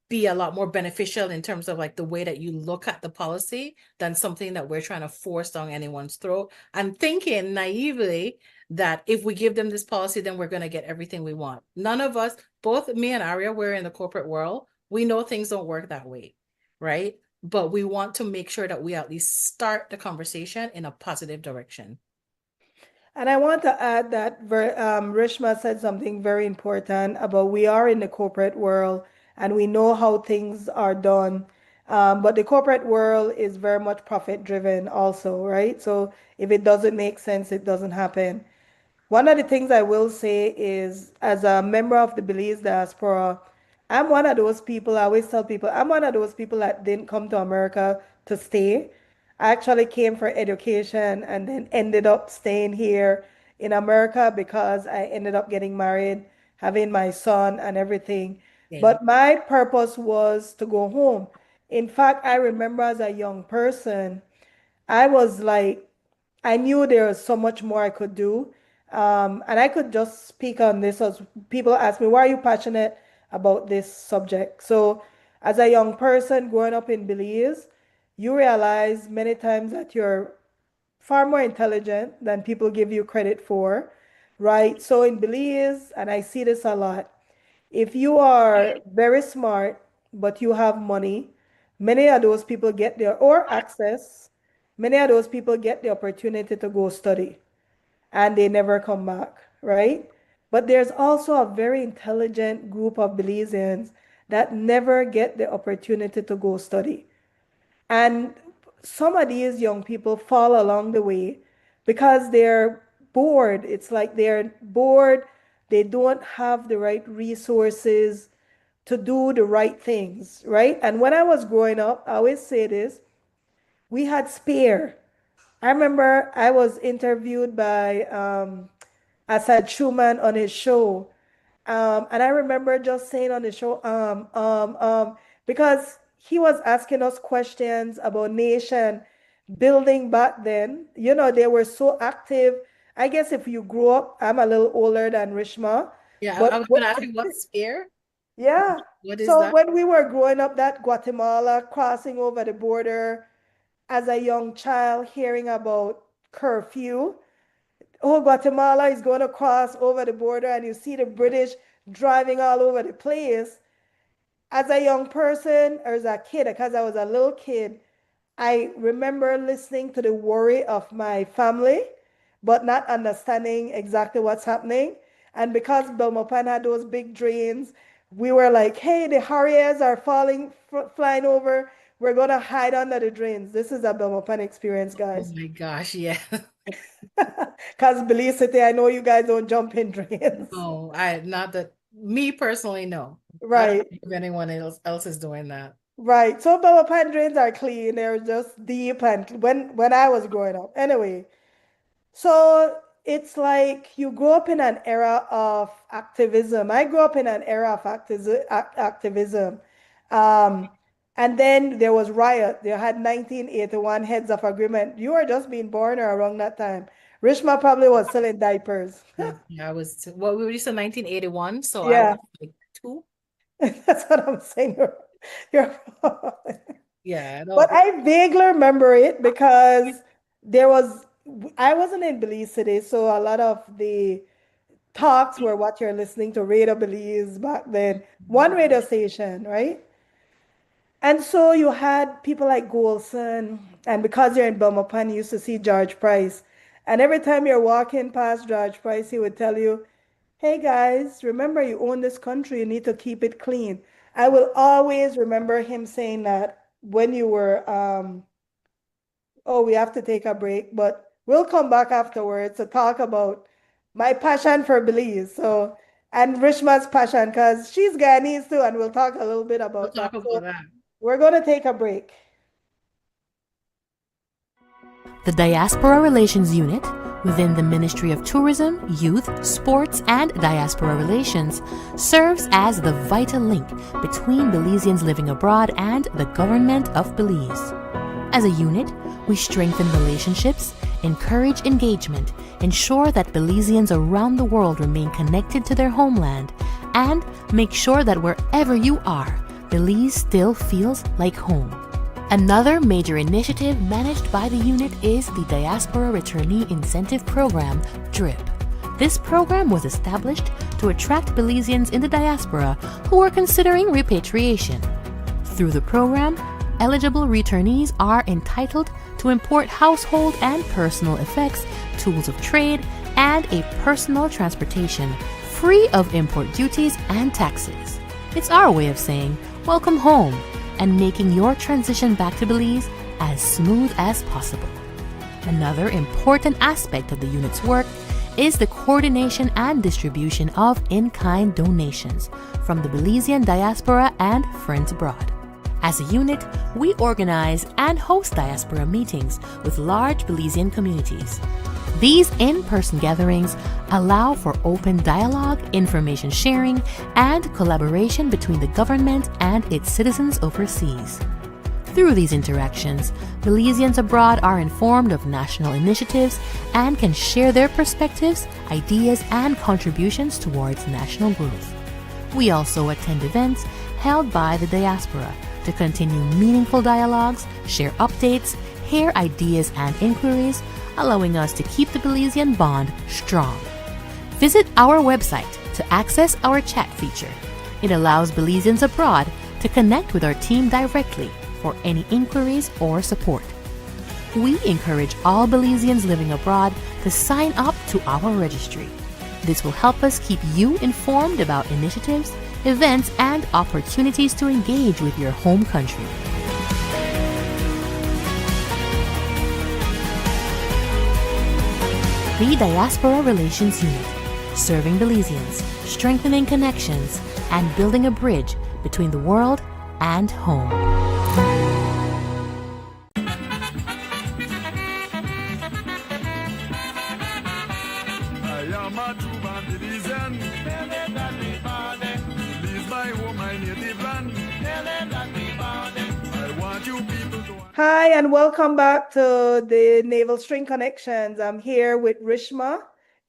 be a lot more beneficial in terms of like the way that you look at the policy than something that we're trying to force down anyone's throat and thinking naively that if we give them this policy, then we're going to get everything we want. None of us, both me and Aria, we're in the corporate world. We know things don't work that way, right? But we want to make sure that we at least start the conversation in a positive direction. And I want to add that Rishma said something very important about we are in the corporate world and we know how things are done. But the corporate world is very much profit driven also, right? So if it doesn't make sense, it doesn't happen. One of the things I will say is, as a member of the Belize diaspora, I'm one of those people, I always tell people, I'm one of those people that didn't come to America to stay. I actually came for education and then ended up staying here in America because I ended up getting married, having my son and everything. Okay. But my purpose was to go home. In fact, I remember as a young person, I was like, I knew there was so much more I could do. And I could just speak on this as people ask me, why are you passionate about this subject? So, as a young person growing up in Belize, you realize many times that you're far more intelligent than people give you credit for, right? So, in Belize, and I see this a lot, if you are very smart, but you have money, many of those people get there, or access, many of those people get the opportunity to go study and they never come back, right? But there's also a very intelligent group of Belizeans that never get the opportunity to go study. And some of these young people fall along the way because they're bored. It's like they're bored. They don't have the right resources to do the right things, right? And when I was growing up, I always say this, we had spare. I remember I was interviewed by Asad Schumann on his show. And I remember just saying on the show, because he was asking us questions about nation building back then. You know, they were so active. I guess if you grew up, I'm a little older than Rishma, Yeah, but I was gonna ask you what's spear? yeah. What is So that? when we were growing up, that Guatemala crossing over the border as a young child, hearing about curfew, oh, Guatemala is going to cross over the border, and you see the British driving all over the place. As a young person, or as a kid, because I was a little kid, I remember listening to the worry of my family, but not understanding exactly what's happening. And because Belmopan had those big drains, we were like, hey, the Harriers are flying over. We're going to hide under the drains. This is a Belmopan experience, Oh guys. my gosh, yeah. Because Belize City, I know you guys don't jump in drains. No, I not that me personally, no. I don't Right, know if anyone else is doing that. right. So Belmopan drains are clean. They're just deep and when I was growing up. Anyway, so it's like you grew up in an era of activism. I grew up in an era of activism. Um, and then there was riot. They had 1981 heads of agreement. You were just being born or around that time. Rishma probably was selling diapers. Yeah, I was well, we were just in 1981, so I was Yeah, like two. that's what I'm saying. You're Yeah, no. But I vaguely remember it because there was, I wasn't in Belize City, so a lot of the talks were what you're listening to Radio Belize back then, one radio station, right? And so you had people like Golson, and because you're in Belmopan, you used to see George Price. And every time you're walking past George Price, he would tell you, hey guys, remember you own this country, you need to keep it clean. I will always remember him saying that when you were oh, we have to take a break, but we'll come back afterwards to talk about my passion for Belize. So, and Rishma's passion, because she's Guyanese too, and we'll talk a little bit We'll about that. talk about So, that. we're going to take a break. The Diaspora Relations Unit within the Ministry of Tourism, Youth, Sports, and Diaspora Relations serves as the vital link between Belizeans living abroad and the government of Belize. As a unit, we strengthen relationships, encourage engagement, ensure that Belizeans around the world remain connected to their homeland, and make sure that wherever you are, Belize still feels like home. Another major initiative managed by the unit is the Diaspora Returnee Incentive Program, DRIP. This program was established to attract Belizeans in the diaspora who are considering repatriation. Through the program, eligible returnees are entitled to import household and personal effects, tools of trade, and a personal transportation free of import duties and taxes. It's our way of saying, welcome home, and making your transition back to Belize as smooth as possible. Another important aspect of the unit's work is the coordination and distribution of in-kind donations from the Belizean diaspora and friends abroad. As a unit, we organize and host diaspora meetings with large Belizean communities. These in-person gatherings allow for open dialogue, information sharing, and collaboration between the government and its citizens overseas. Through these interactions, Belizeans abroad are informed of national initiatives and can share their perspectives, ideas, and contributions towards national growth. We also attend events held by the diaspora to continue meaningful dialogues, share updates, hear ideas and inquiries, allowing us to keep the Belizean bond strong. Visit our website to access our chat feature. It allows Belizeans abroad to connect with our team directly for any inquiries or support. We encourage all Belizeans living abroad to sign up to our registry. This will help us keep you informed about initiatives, events, and opportunities to engage with your home country. The Diaspora Relations Unit, serving Belizeans, strengthening connections, and building a bridge between the world and home. I am a true born Belizean. Tell them that we born there. Belize my home, my native land. Tell them that we born there. I want you people to... Hi, and welcome back to the Naval String Connections. I'm here with Rishma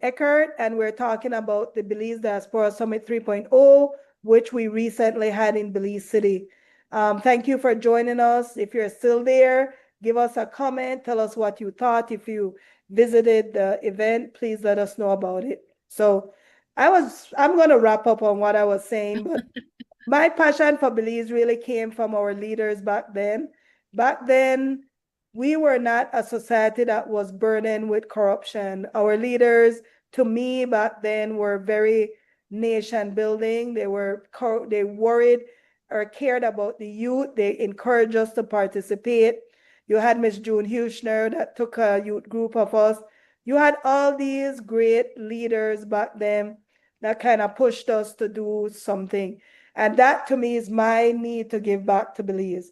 Eckert, and we're talking about the Belize Diaspora Summit 3.0, which we recently had in Belize City. Thank you for joining us. If you're still there, give us a comment. Tell us what you thought. If you visited the event, please let us know about it. So I'm going to wrap up on what I was saying, but my passion for Belize really came from our leaders back then. Back then, we were not a society that was burdened with corruption. Our leaders, to me, back then were very nation building. They worried or cared about the youth. They encouraged us to participate. You had Miss June Huchner that took a youth group of us. You had all these great leaders back then that kind of pushed us to do something. And that to me is my need to give back to Belize.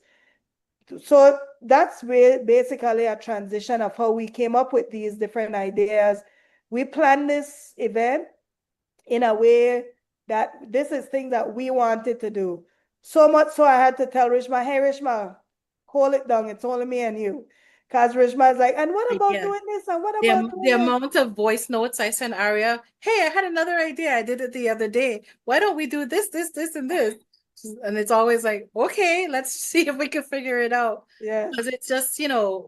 So that's basically a transition of how we came up with these different ideas. We planned this event in a way that this is things that we wanted to do. So much so I had to tell Rishma, hey, Rishma, hold it down. It's only me and you. Because Rishma is like, and what about doing this? And what about the amount of voice notes I sent Aria, hey, I had another idea. I did it the other day. Why don't we do this, and this? And it's always like, okay, let's see if we can figure it out. Yeah. Because it's just,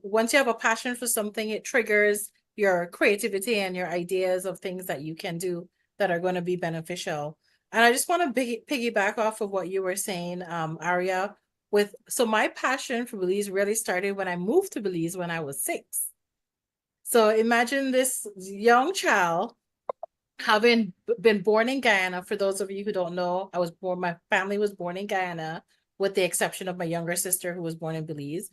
once you have a passion for something, it triggers your creativity and your ideas of things that you can do that are going to be beneficial. And I just want to piggyback off of what you were saying, Aria, so my passion for Belize really started when I moved to Belize when I was 6. So imagine this young child having been born in Guyana. For those of you who don't know, my family was born in Guyana, with the exception of my younger sister who was born in Belize.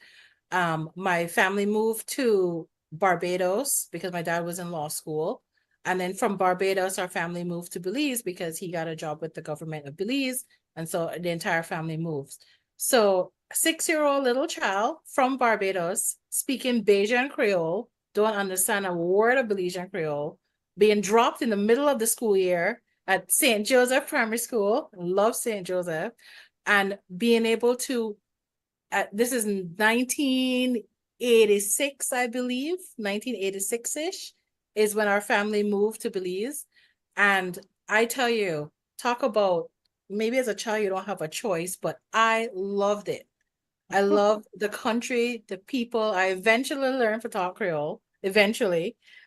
My family moved to Barbados because my dad was in law school. And then from Barbados, our family moved to Belize because he got a job with the government of Belize. And so the entire family moves. So a 6-year-old little child from Barbados speaking Bajan Creole, don't understand a word of Belizean Creole, being dropped in the middle of the school year at St. Joseph Primary School, love St. Joseph, and being able to, this is 1986, I believe, 1986-ish is when our family moved to Belize. And I tell you, talk about, maybe as a child you don't have a choice, but I loved it. I love the country, the people. I eventually learned to talk Creole,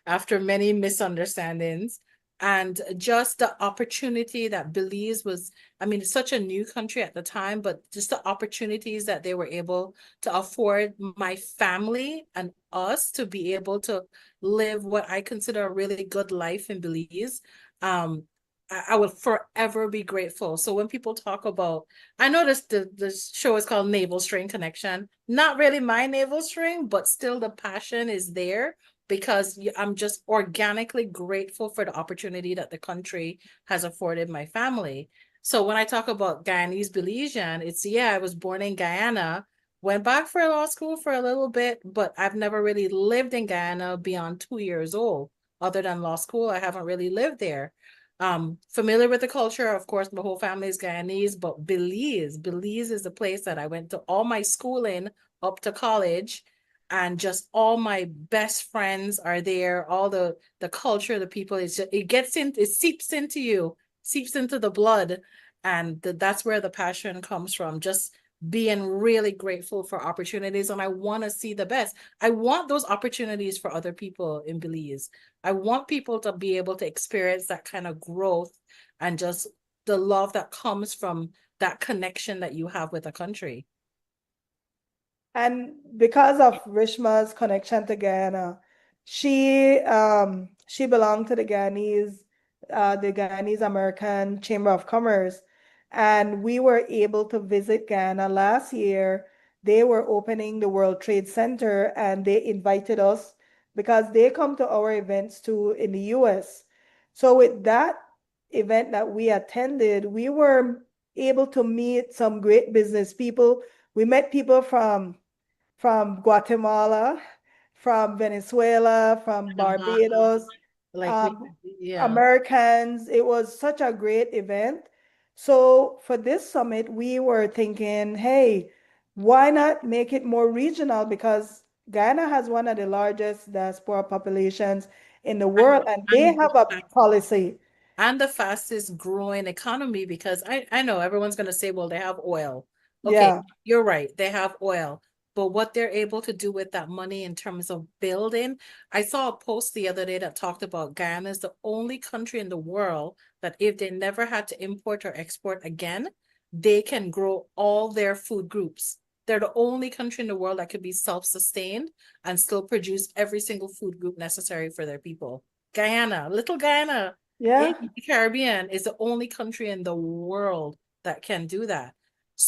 after many misunderstandings, and just the opportunity that Belize was, it's such a new country at the time, but just the opportunities that they were able to afford my family and us to be able to live what I consider a really good life in Belize. I will forever be grateful. So when people talk about, I know the show is called Naval String Connection, not really my navel string, but still the passion is there because I'm just organically grateful for the opportunity that the country has afforded my family. So when I talk about Guyanese Belizean, I was born in Guyana, Went back for law school for a little bit, but I've never really lived in Guyana beyond 2 years old. Other than law school, I haven't really lived there. Familiar with the culture, of course, my whole family is Guyanese, but Belize is the place that I went to all my schooling up to college, and just all my best friends are there. All the culture, the people, it seeps into you, seeps into the blood, and that's where the passion comes from. Just being really grateful for opportunities, and I want to see the best. I want those opportunities for other people in Belize. I want people to be able to experience that kind of growth and just the love that comes from that connection that you have with a country. And because of Rishma's connection to Guyana, she belonged to the Guyanese American Chamber of Commerce, and we were able to visit Guyana last year. They were opening the World Trade Center, and they invited us because they come to our events too in the US. So with that event that we attended, we were able to meet some great business people. We met people from Guatemala, from Venezuela, from Barbados, Like um, yeah. Americans. It was such a great event. So for this summit, we were thinking, hey, why not make it more regional? Because Guyana has one of the largest diaspora populations in the world, and they And have a policy. the fastest growing economy, because I know everyone's going to say, well, they have oil. Okay, Yeah. you're right. They have oil. But what they're able to do with that money in terms of building, I saw a post the other day that talked about Guyana is the only country in the world that if they never had to import or export again, they can grow all their food groups. They're the only country in the world that could be self-sustained and still produce every single food group necessary for their people. Guyana, little Guyana in Yeah. the Caribbean is the only country in the world that can do that.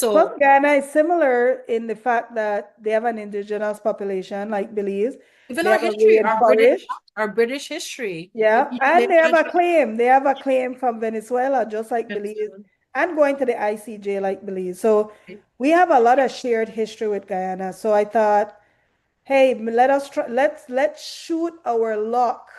Plus, So Ghana is similar in the fact that they have an indigenous population like Belize. even They our have a history, rainforest. our British history, if Yeah, you and live they have on a claim. They have a claim from Venezuela, just like Belize, Venezuela, and going to the ICJ like Belize. So we have a lot of shared history with Guyana. So I thought, hey, let us try, let's shoot our luck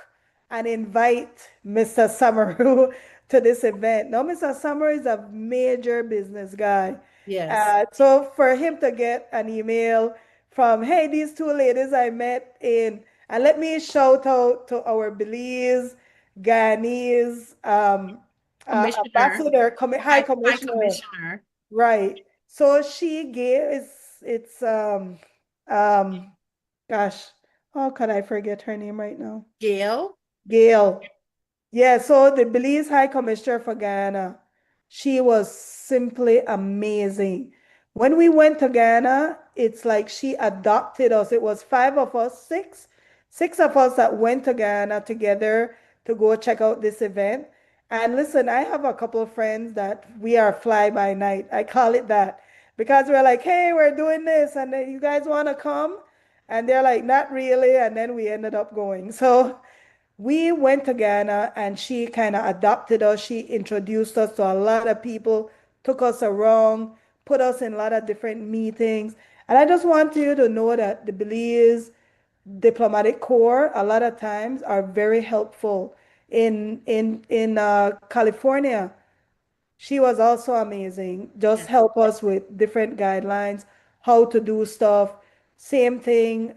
and invite Mr. Samaru to this event. Now, Mr. Samaru is a major business guy. yes, So for him to get an email from, hey, these two ladies I met in, and let me shout out to our Belize, Guyanese commissioner, ambassador, high high commissioner, commissioner, right? So she gave it's um gosh, how could I forget her name right now? Gail. Gail. Yeah, so the Belize High Commissioner for Guyana, she was simply amazing. When we went to Guyana, it's like she adopted us. It was five of us, six of us that went to Guyana together to go check out this event. And listen, I have a couple of friends that we are fly by night. I call it that because we're like, hey, we're doing this, and then you guys want to come? And they're like, not really. And then we ended up going. So we went to Ghana and she kind of adopted us. She introduced us to a lot of people, took us around, put us in a lot of different meetings. And I just want you to know that the Belize diplomatic corps a lot of times are very helpful in California. She was also amazing. Just Yeah. help us with different guidelines, how to do stuff. Same thing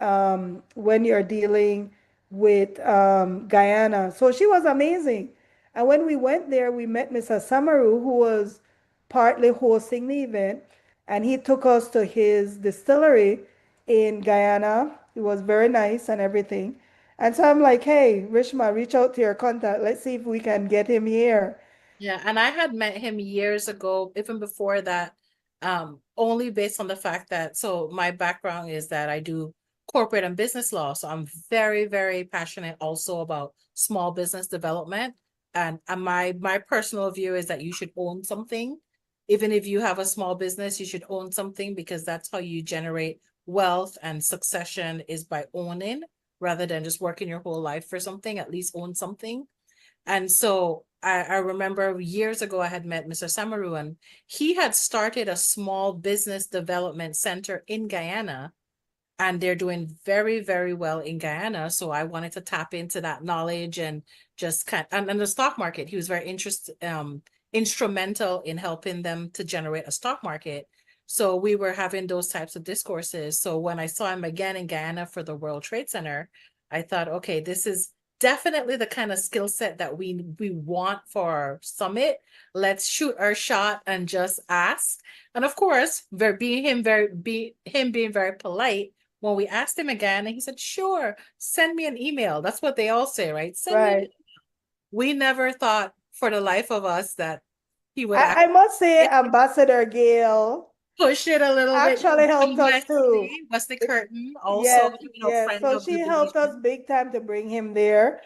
when you're dealing with Guyana. So she was amazing. And when we went there, we met Mr. Samaru, who was partly hosting the event, and he took us to his distillery in Guyana. It was very nice and everything. And so I'm like, hey, Rishma, reach out to your contact. Let's see if we can get him here. Yeah, and I had met him years ago, even before that, only based on the fact that, so my background is that I do corporate and business law. So I'm very, very passionate also about small business development. And my personal view is that you should own something. Even if you have a small business, you should own something, because that's how you generate wealth, and succession is by owning rather than just working your whole life for something. At least own something. And so I remember years ago I had met Mr. Samaru, and he had started a small business development center in Guyana, and they're doing very, very well in Guyana. So I wanted to tap into that knowledge and just and the stock market. He was very instrumental in helping them to generate a stock market. So we were having those types of discourses. So when I saw him again in Guyana for the World Trade Center, I thought, okay, this is definitely the kind of skill set that we want for our summit. Let's shoot our shot and just ask. And of course, being very polite, when we asked him again, and he said, sure, send me an email. That's what they all say, right? Send me an Right. email. We never thought for the life of us that he would I must say, actually Ambassador Gale push it a little bit. actually helped us too. Wesley Curtin, also, Yes, yes. friend So of the she helped us division. big time to bring him there.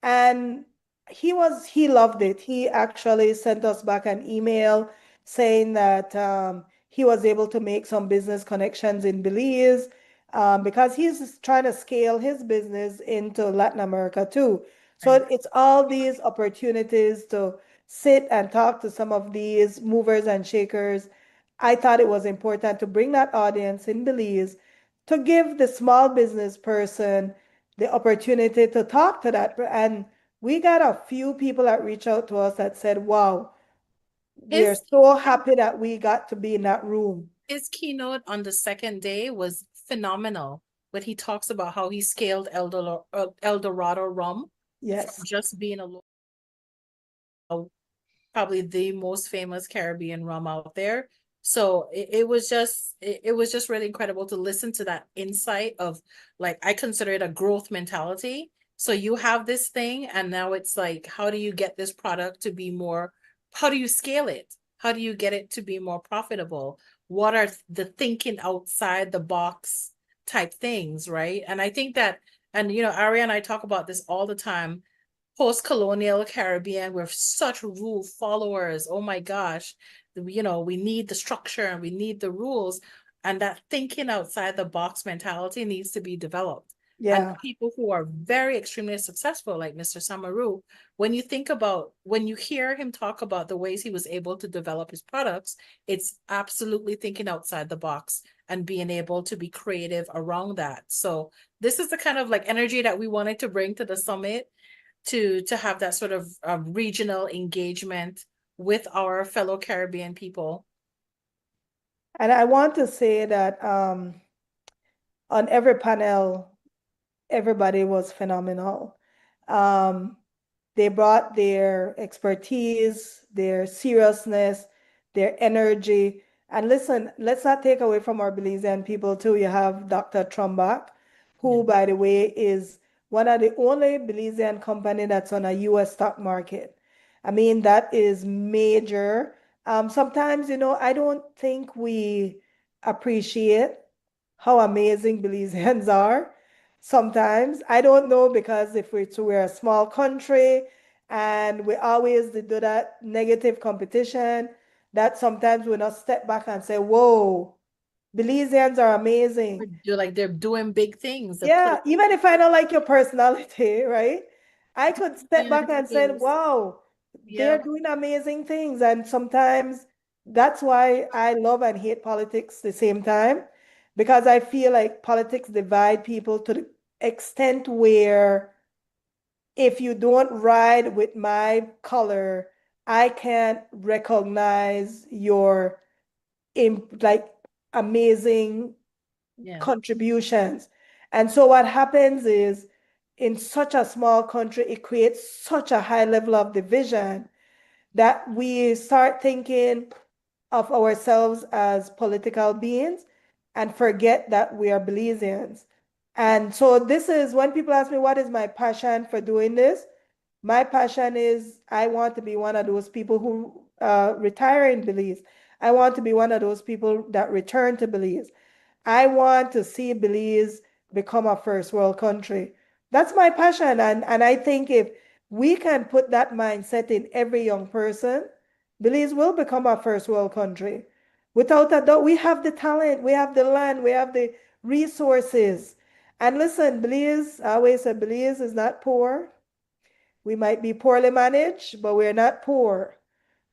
And he loved it. He actually sent us back an email saying that he was able to make some business connections in Belize because he's trying to scale his business into Latin America too. So Right. it's all these opportunities to sit and talk to some of these movers and shakers. I thought it was important to bring that audience in Belize to give the small business person the opportunity to talk to that. And we got a few people that reached out to us that said, wow, we're His so happy that we got to be in that room. his keynote on the second day was phenomenal. But he talks about how he scaled El Dorado rum from Yes. just being probably the most famous Caribbean rum out there. So it was just really incredible to listen to that insight of, like, I consider it a growth mentality. So you have this thing, and now it's like, how do you get this product to be more, how do you scale it? How do you get it to be more profitable? What are the thinking outside the box type things, right? And I think that, and Aria and I talk about this all the time, post-colonial Caribbean, we're such rule followers. Oh my gosh. We need the structure and we need the rules. And that thinking outside the box mentality needs to be developed. And Yeah. people who are very extremely successful, like Mr. Samaru, when you hear him talk about the ways he was able to develop his products, it's absolutely thinking outside the box and being able to be creative around that. So this is the kind of like energy that we wanted to bring to the summit, to have that sort of regional engagement with our fellow Caribbean people. And I want to say that on every panel, everybody was phenomenal. Um, they brought their expertise, their seriousness, their energy. And listen, let's not take away from our Belizean people too. You have Dr. Trumbach, Yeah. who, by the way, is one of the only Belizean company that's on a US stock market. I mean, that is major. Sometimes, I don't think we appreciate how amazing Belizeans are. Sometimes I don't know because if we're a small country and we always do that negative competition, that sometimes we not step back and say, "Whoa, Belizeans are amazing." They're doing big things. They're Yeah, putting even if I don't like your personality, right? I could step back and say, communities. "Wow, they're Yeah. doing amazing things." And sometimes that's why I love and hate politics at the same time, because I feel like politics divide people to the extent where if you don't ride with my color, I can't recognize your like amazing Yeah. contributions. And so what happens is in such a small country, it creates such a high level of division that we start thinking of ourselves as political beings and forget that we are Belizeans. And so this is when people ask me, what is my passion for doing this? My passion is I want to be one of those people who retire in Belize. I want to be one of those people that return to Belize. I want to see Belize become a first world country. That's my passion. And I think if we can put that mindset in every young person, Belize will become a first world country. Without a doubt, we have the talent, we have the land, we have the resources. And listen, Belize, I always say Belize is not poor. We might be poorly managed, but we're not poor.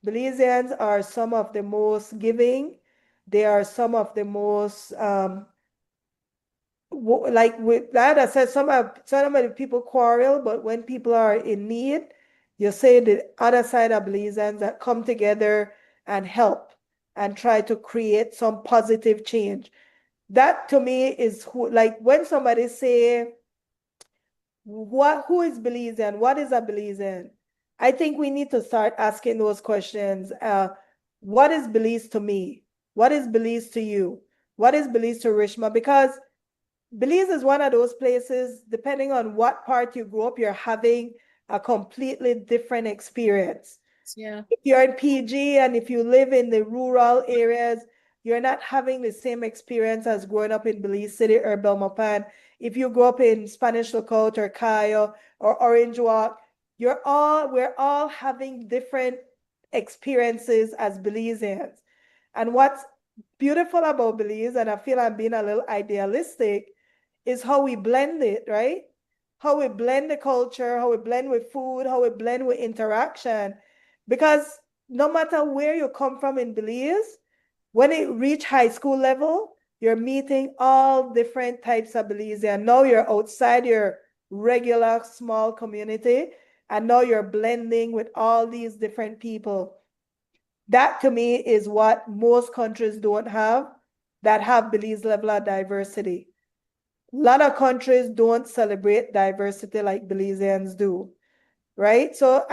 Belizeans are some of the most giving. They are some of the most like with that. I said some of the people quarrel, but when people are in need, you say the other side of Belizeans that come together and help and try to create some positive change. That to me is who, like when somebody say who is Belizean? What is a Belizean? I think we need to start asking those questions. What is Belize to me? What is Belize to you? What is Belize to Rishma? Because Belize is one of those places, depending on what part you grew up, you're having a completely different experience. Yeah. If you're in PG and if you live in the rural areas, you're not having the same experience as growing up in Belize City or Belmopan. If you grew up in Spanish Lookout or Cayo or Orange Walk, we're all having different experiences as Belizeans. And what's beautiful about Belize, and I feel I'm being a little idealistic, is how we blend it, right? How we blend the culture, how we blend with food, how we blend with interaction. Because no matter where you come from in Belize, when it reach high school level, you're meeting all different types of Belizean. Now you're outside your regular small community, and now you're blending with all these different people. That to me is what most countries don't have that have Belize level of diversity. A lot of countries don't celebrate diversity like Belizeans do, right? So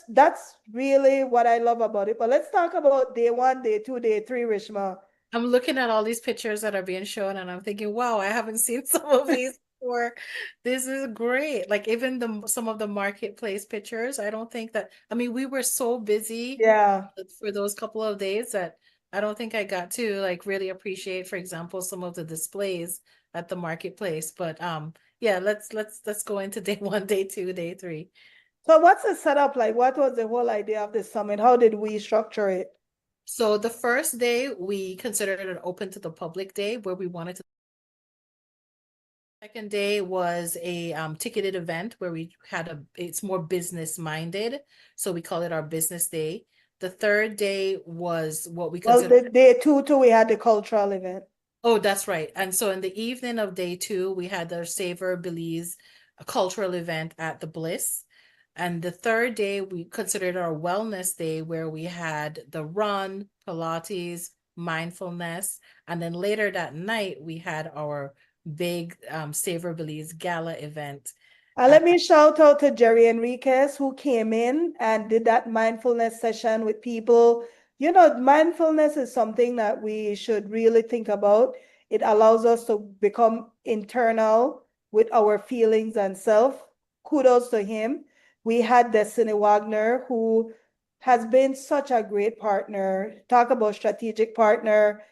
that's really what I love about it. But let's talk about day 1, day 2, day 3, Rishma. I'm looking at all these pictures that are being shown and I'm thinking, wow, I haven't seen some of these before. This is great. Like even some of the marketplace pictures, I don't think that, I mean, we were so busy Yeah. for those couple of days that I don't think I got to like really appreciate, for example, some of the displays at the marketplace. But yeah, let's go into day 1, day 2, day 3. So what's the setup like? What was the whole idea of the summit? How did we structure it? So the first day we considered it an open to the public day where we wanted to. Second day was a ticketed event where we had it's more business minded. So we call it our business day. The third day was what we Well, consider. the day 2 too, we had the cultural event. Oh, that's right. And so in the evening of day 2, we had the Savor Belize cultural event at the Bliss. And the third day, we considered our wellness day where we had the run, Pilates, mindfulness. And then later that night, we had our big Savor Belize gala event. Let me shout out to Jerry Enriquez, who came in and did that mindfulness session with people. You know, mindfulness is something that we should really think about. It allows us to become internal with our feelings and self. Kudos to him. We had Destiny Wagner, who has been such a great partner. Talk about strategic partner.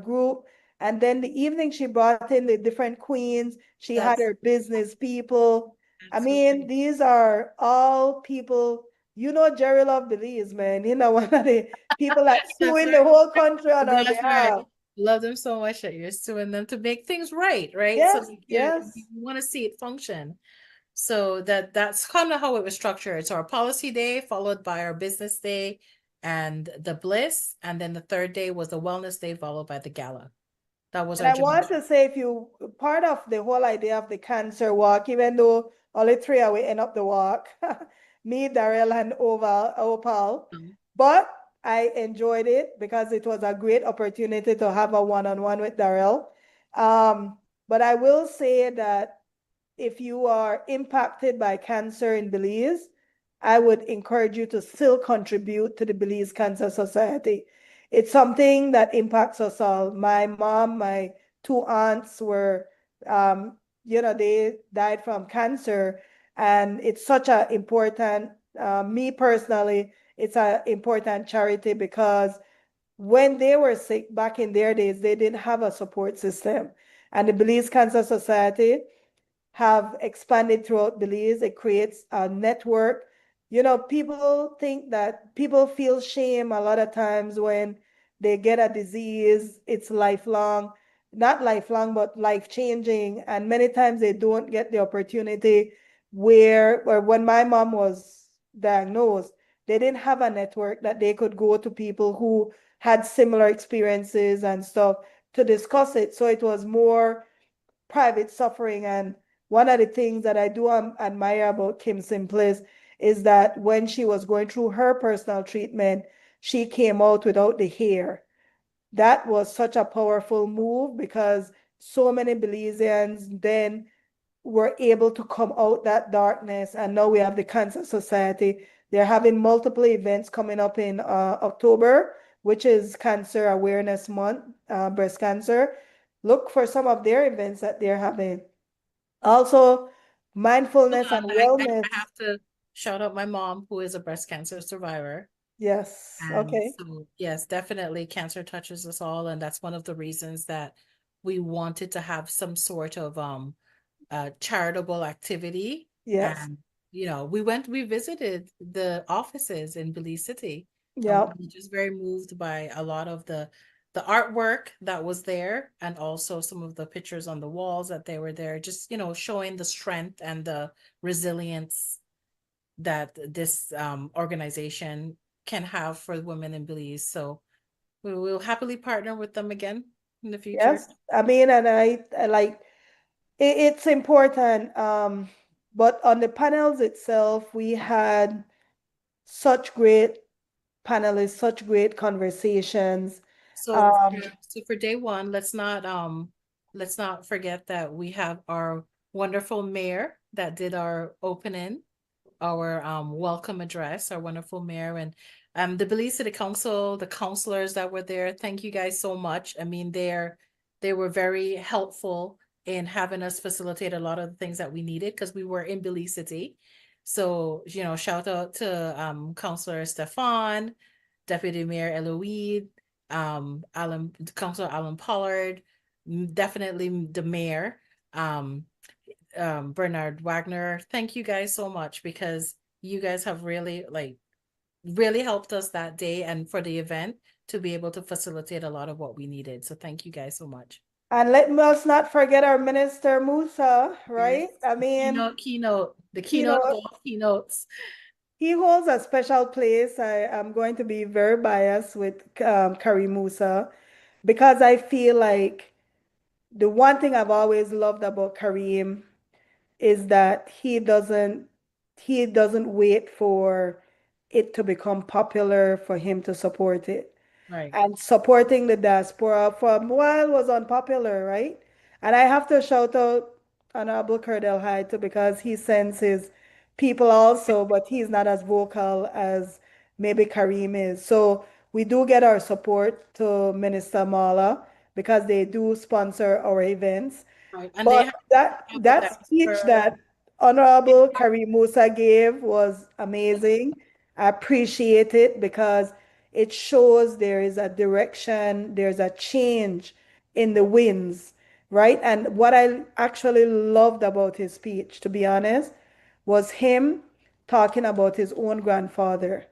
Group. And then the evening she brought in the different queens. She had her business people. I mean, these are all people, you know, Jerry Love Belize, man. You know, one of the people that suing the whole country on our That's right. behalf. Love them so much that you're suing them to make things right, right? So Yes, yes. you want to see it function. So that's kind of how it was structured. So our policy day followed by our business day and the bliss. And then the third day was the wellness day followed by the gala. That was And our I want general. to say, if you part of the whole idea of the cancer walk, even though only 3 of we end up the walk, me, Daryl, and Opal, but I enjoyed it because it was a great opportunity to have a one-on-one with Daryl. But I will say that if you are impacted by cancer in Belize, I would encourage you to still contribute to the Belize Cancer Society. It's something that impacts us all. My mom, my 2 aunts were, they died from cancer, and it's such an important, me personally, it's an important charity because when they were sick back in their days, they didn't have a support system. And the Belize Cancer Society have expanded throughout Belize. It creates a network. You know, people feel shame a lot of times when they get a disease, it's lifelong. not lifelong, but life changing. And many times they don't get the opportunity where when my mom was diagnosed, they didn't have a network that they could go to people who had similar experiences and stuff to discuss it. So it was more private suffering. And one of the things that I do admire about Kim Simplis is that when she was going through her personal treatment, she came out without the hair. That was such a powerful move because so many Belizeans then were able to come out that darkness. And now we have the Cancer Society. They're having multiple events coming up in October, which is Cancer Awareness Month, breast cancer. Look for some of their events that they're having. Also, Hold mindfulness and on, I wellness. have to shout out my mom, who is a breast cancer survivor. Yes. And Okay. so, yes, definitely cancer touches us all. And that's one of the reasons that we wanted to have some sort of charitable activity. Yes. And, we visited the offices in Belize City, and Yeah. we were just very moved by a lot of the artwork that was there, and also some of the pictures on the walls that they were there, just, showing the strength and the resilience that this organization can have for women in Belize. So we will happily partner with them again in the future. Yes. I mean, and I like it's important. But on the panels itself, we had such great panelists, such great conversations. So Um, for day one, let's not forget that we have our wonderful mayor that did our opening, our welcome address, our wonderful mayor, and the Belize City Council, the councilors that were there. Thank you guys so much. I mean, they were very helpful in having us facilitate a lot of the things that we needed because we were in Belize City. So, shout out to Councilor Stefan, Deputy Mayor Eloise, Councilor Alan Pollard, definitely the mayor. Um, Bernard Wagner. Thank you guys so much because you guys have really helped us that day and for the event to be able to facilitate a lot of what we needed. So thank you guys so much. and let us not forget our Minister Musa, Yes. right? I mean, The you keynote of know, all keynotes. he holds a special place. I am going to be very biased with Karim Musa because I feel like the one thing I've always loved about Karim is that he doesn't wait for it to become popular for him to support it. Right. And supporting the diaspora for a while was unpopular, right? And I have to shout out Honorable Curdell Hyde too because he sends his people also, but he's not as vocal as maybe Kareem is. So we do get our support to Minister Mala because they do sponsor our events. Right. And they But have the that speech diaspora. that Honorable Karim Musa gave was amazing. I appreciate it because it shows there is a direction, there's a change in the winds, right? And what I actually loved about his speech, to be honest, was him talking about his own grandfather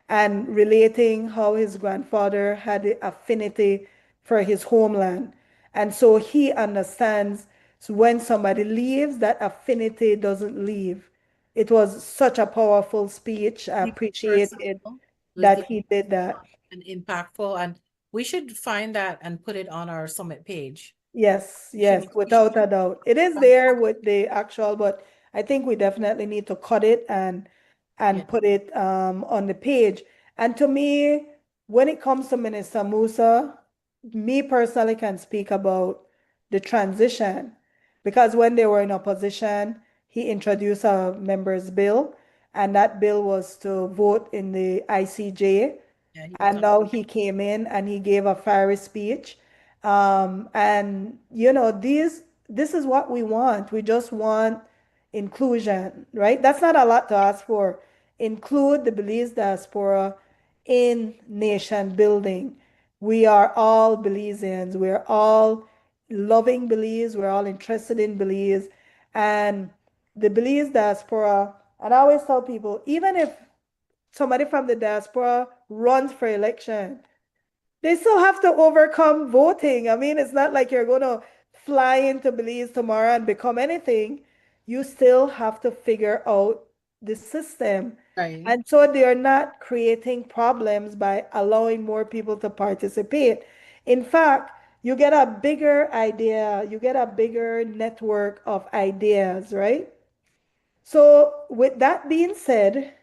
and relating how his grandfather had the affinity for his homeland. And so he understands when somebody leaves, that affinity doesn't leave. It was such a powerful speech. I Deeply personal. appreciated It was that deeply he did that. and impactful. And we should find that and put it on our summit page. Yes, We should yes, we should without a doubt. It is there with the actual, but I think we definitely need to cut it yeah. and put it on the page. And to me, when it comes to Minister Musa, me personally can speak about the transition because when they were in opposition, he introduced a members' bill, and that bill was to vote in the ICJ. Yeah, he And becomes now he came in and he gave a fiery speech. And this is what we want. We just want inclusion, right? That's not a lot to ask for. Include the Belize diaspora in nation building. We are all Belizeans. We're all loving Belize. We're all interested in Belize. And the Belize diaspora, and I always tell people, even if somebody from the diaspora runs for election, they still have to overcome voting. I mean, it's not like you're going to fly into Belize tomorrow and become anything. You still have to figure out the system. Right. And so they are not creating problems by allowing more people to participate. In fact, you get a bigger idea, you get a bigger network of ideas, right? So, with that being said,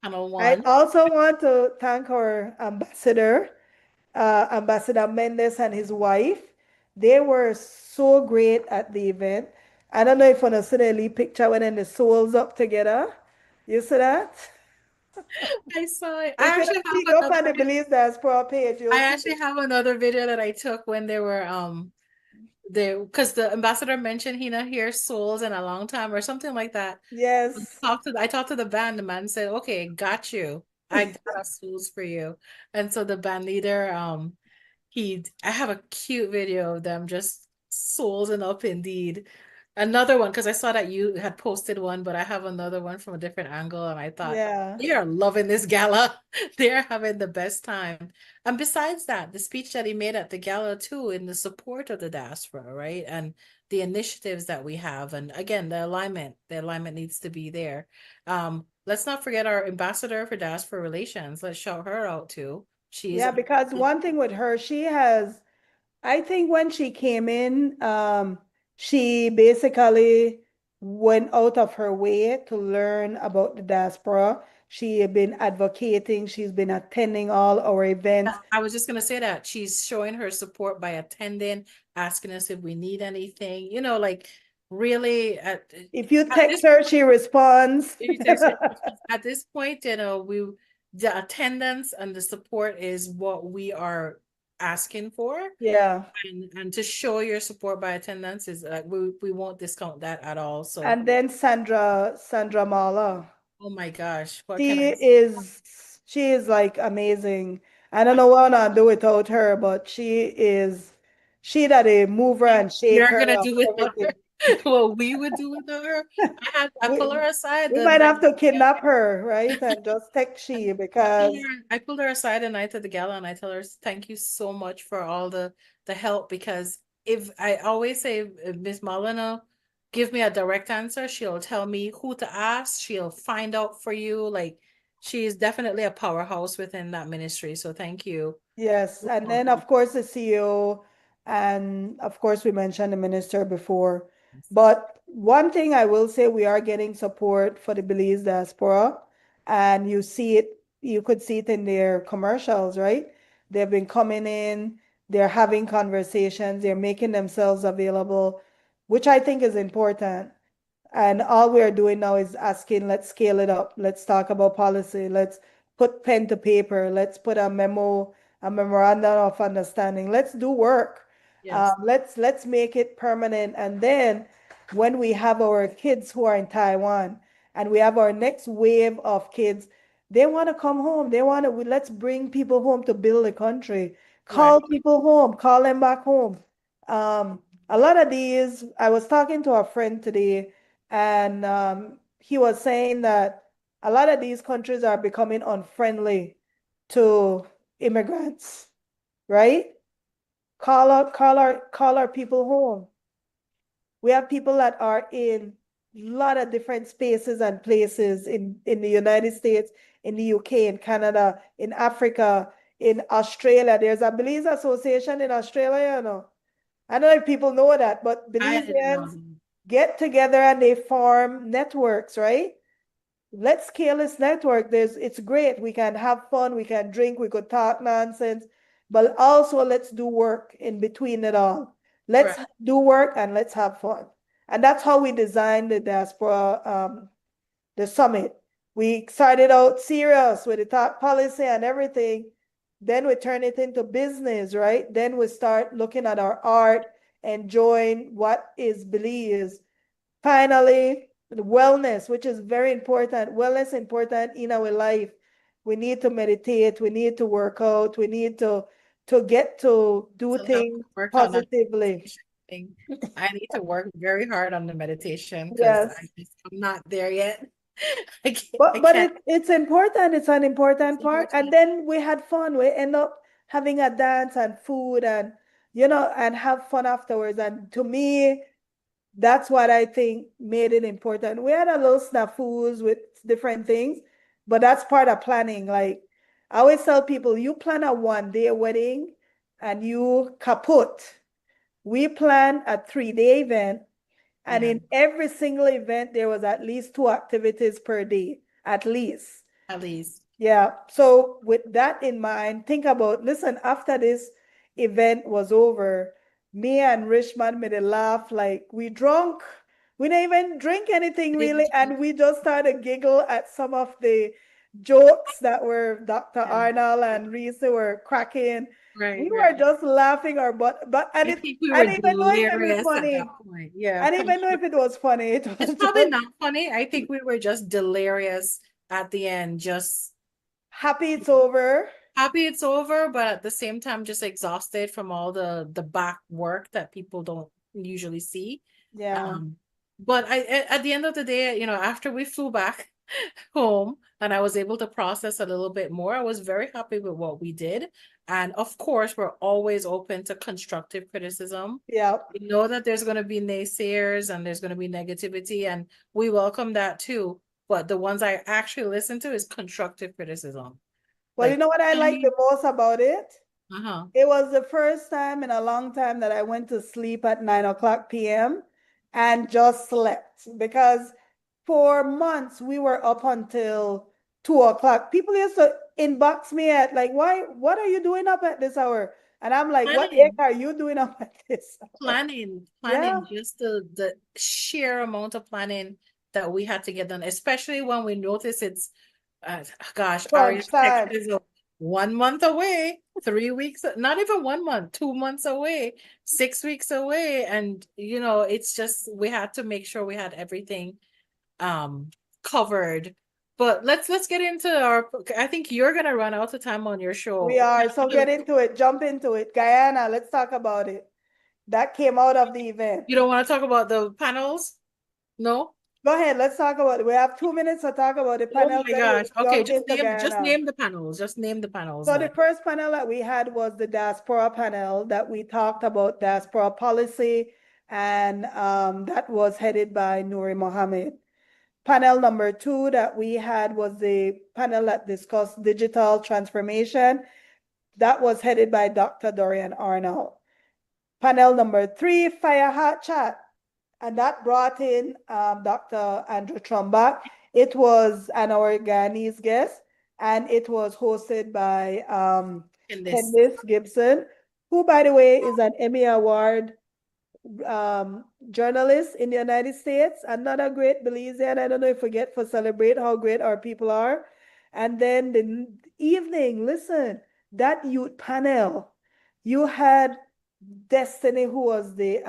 Panel I one. also want to thank our ambassador, Ambassador Mendes and his wife. They were so great at the event. I don't know if you want to see the elite picture when then the souls up together. You see that? I saw it. If you don't click up on the Belize Diaspora page, you'll I see actually it. have another video that I took when they were because the ambassador mentioned he not hear souls in a long time or something like that. Yes. I talked to the band. The man said, "Okay, got you. I got a souls for you." And so the band leader, I have a cute video of them just soulsing up indeed. Another one, because I saw that you had posted one, but I have another one from a different angle, and I thought Yeah. they are loving this gala. They're having the best time. And besides that, the speech that he made at the gala too, in the support of the diaspora, right? And the initiatives that we have. And again, the alignment needs to be there. Let's not forget our ambassador for diaspora relations. Let's shout her out too. She's Yeah, because one thing with her, I think when she came in, she basically went out of her way to learn about the diaspora. She had been advocating, she's been attending all our events. I was just gonna say that she's showing her support by attending, asking us if we need anything, like really If you at text this her, she responds. at this point, the attendance and the support is what we are asking for. Yeah. And to show your support by attendance is like we won't discount that at all. So And then Sandra Mala. oh my gosh, what can She I say? is she is like amazing. I don't know what I do without her, but she that a mover and You're shaker gonna of do with her everything. what we would do with her. I We, pull her aside we the might night have to kidnap her, right? And just text she because I pulled her aside the night of the gala and I tell her thank you so much for all the help, because if I always say if Miss Molina give me a direct answer, she'll tell me who to ask, she'll find out for you. Like she is definitely a powerhouse within that ministry. So thank you. yes, and then of course the CEO, and of course we mentioned the minister before. But one thing I will say, we are getting support for the Belize diaspora, and you could see it in their commercials, right? They've been coming in, they're having conversations, they're making themselves available, which I think is important. And all we are doing now is asking, let's scale it up. Let's talk about policy. Let's put pen to paper. Let's put a memorandum of understanding. Let's do work. Yes. Let's make it permanent. And then when we have our kids who are in Taiwan and we have our next wave of kids, they want to come home. Let's bring people home to build the country. Right. Call people home, call them back home. A lot of these, I was talking to a friend today, and he was saying that a lot of these countries are becoming unfriendly to immigrants, right? Call our people home. We have people that are in a lot of different spaces and places in the United States, in the UK, in Canada, in Africa, in Australia. There's a Belize Association in Australia, you know. I don't know if people know that, but I didn't know Belizeans that. get together and they form networks, right? Let's scale this network. It's great. We can have fun, we can drink, we could talk nonsense, but also let's do work in between it all. Let's Right. do work and let's have fun. And that's how we designed the diaspora, the summit. We started out serious with the top policy and everything. Then we turn it into business, right? Then we start looking at our art, enjoying what is Belize. Finally, the wellness, which is very important. Wellness important in our life. We need to meditate. We need to work out. We need to get to do So now things work on that positively. meditation thing. I need to work very hard on the meditation because Yes. I'm not there yet. I But can't. it's important. It's an It's important part. important. And then we had fun. We end up having a dance and food and, you know, and have fun afterwards. And to me, that's what I think made it important. We had a little snafus with different things, but that's part of planning. Like I always tell people, you plan a 1 day wedding and you kaput. We planned a 3 day event, and Yeah, in every single event, there was at least 2 activities per day, at least. at least. Yeah. So with that in mind, think about, listen, after this event was over, me and Rishman made a laugh like we drunk. We didn't even drink anything really, and we just started giggle at some of the jokes that were Dr. Yeah. Arnold and Reese were cracking. Right, We were right. just laughing our butt, but and I it think we I were didn't even know if it was delirious at that funny. point. Yeah, I didn't even know if it was funny. It was it's probably just not funny. I think we were just delirious at the end, just happy it's over. happy it's over, but at the same time, just exhausted from all the back work that people don't usually see. Yeah. But at the end of the day, you know, after we flew back home and I was able to process a little bit more, I was very happy with what we did. And of course, we're always open to constructive criticism. Yeah. We know that there's going to be naysayers and there's going to be negativity, and we welcome that too. But the ones I actually listen to is constructive criticism. Well, you Like, know what I like any, the most about it? uh-huh. It was the first time in a long time that I went to sleep at 9 o'clock p.m. and just slept because for months we were up until 2 o'clock. People used to inbox me at like, why, what are you doing up at this hour? And I'm like, what the heck Planning, are you doing up at this hour? Yeah. planning, just the sheer amount of planning that we had to get done, especially when we notice it's, gosh, Crunch Aria's text time. is 1 month away, 3 weeks, not even 1 month, 2 months away, 6 weeks away. And, you know, it's just, we had to make sure we had everything covered. But let's get into our, I think you're gonna run out of time on your We show. are. So get into it. Jump into it. Guyana, let's talk about it. That came out of the event. You don't want to talk about the panels? No? Go ahead, let's talk about it. We have 2 minutes to talk about the Oh panels, my then gosh. we'll Okay, jump into just Guyana. name the panels. Just name the panels So the then. first panel that we had was the diaspora panel that we talked about diaspora policy, and that was headed by Nouri Mohammed. Panel number 2 that we had was the panel that discussed digital transformation. That was headed by Dr. Dorian Arnold. Panel number 3, Fire Hot Chat, and that brought in Dr. Andrew Trumbach. It was our Ghanese guest, and it was hosted by In this. Candice Gibson, who, by the way, is an Emmy Award journalist in the United States. Another great Belizean. I don't know if we get for celebrate how great our people are. And then the evening, listen, that youth panel, you had Destiny, who was the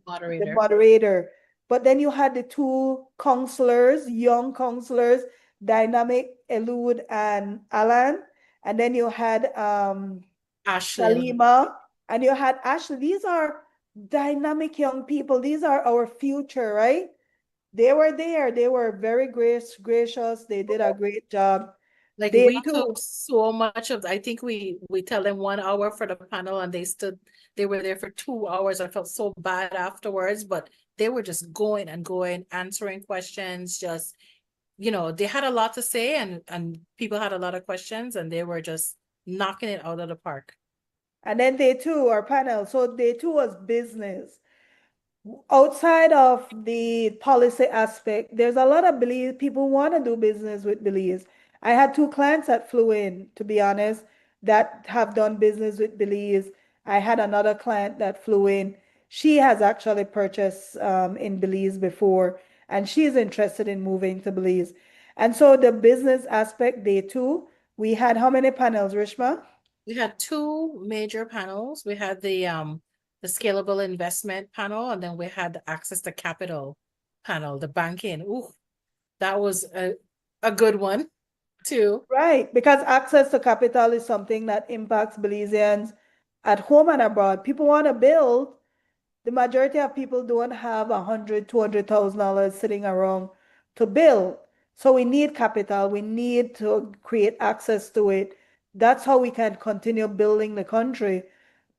Moderator. moderator. But then you had the two counselors, young counselors, Dynamic, Elude, and Alan. And then you had Ashlyn. Salima, and you had Ashley. These are dynamic young people. These are our future, right? They were there. They were very gracious. They did a great job. Like They we too. took so much of, I think we tell them 1 hour for the panel and they were there for 2 hours. I felt so bad afterwards, but they were just going and going, answering questions, just, you know, they had a lot to say, and people had a lot of questions, and they were just knocking it out of the park. And then day two, our panel. So day two was business. Outside of the policy aspect, there's a lot of Belize people want to do business with Belize. I had two clients that flew in, to be honest, that have done business with Belize. I had another client that flew in. She has actually purchased in Belize before, and she's interested in moving to Belize. And so the business aspect, day two, we had how many panels, Rishma? We had two major panels. We had the scalable investment panel, and then we had the access to capital panel, the banking. Ooh, that was a good one too. Right, because access to capital is something that impacts Belizeans at home and abroad. People want to build. The majority of people don't have $100,000, $200,000 sitting around to build. So we need capital. We need to create access to it that's how we can continue building the country,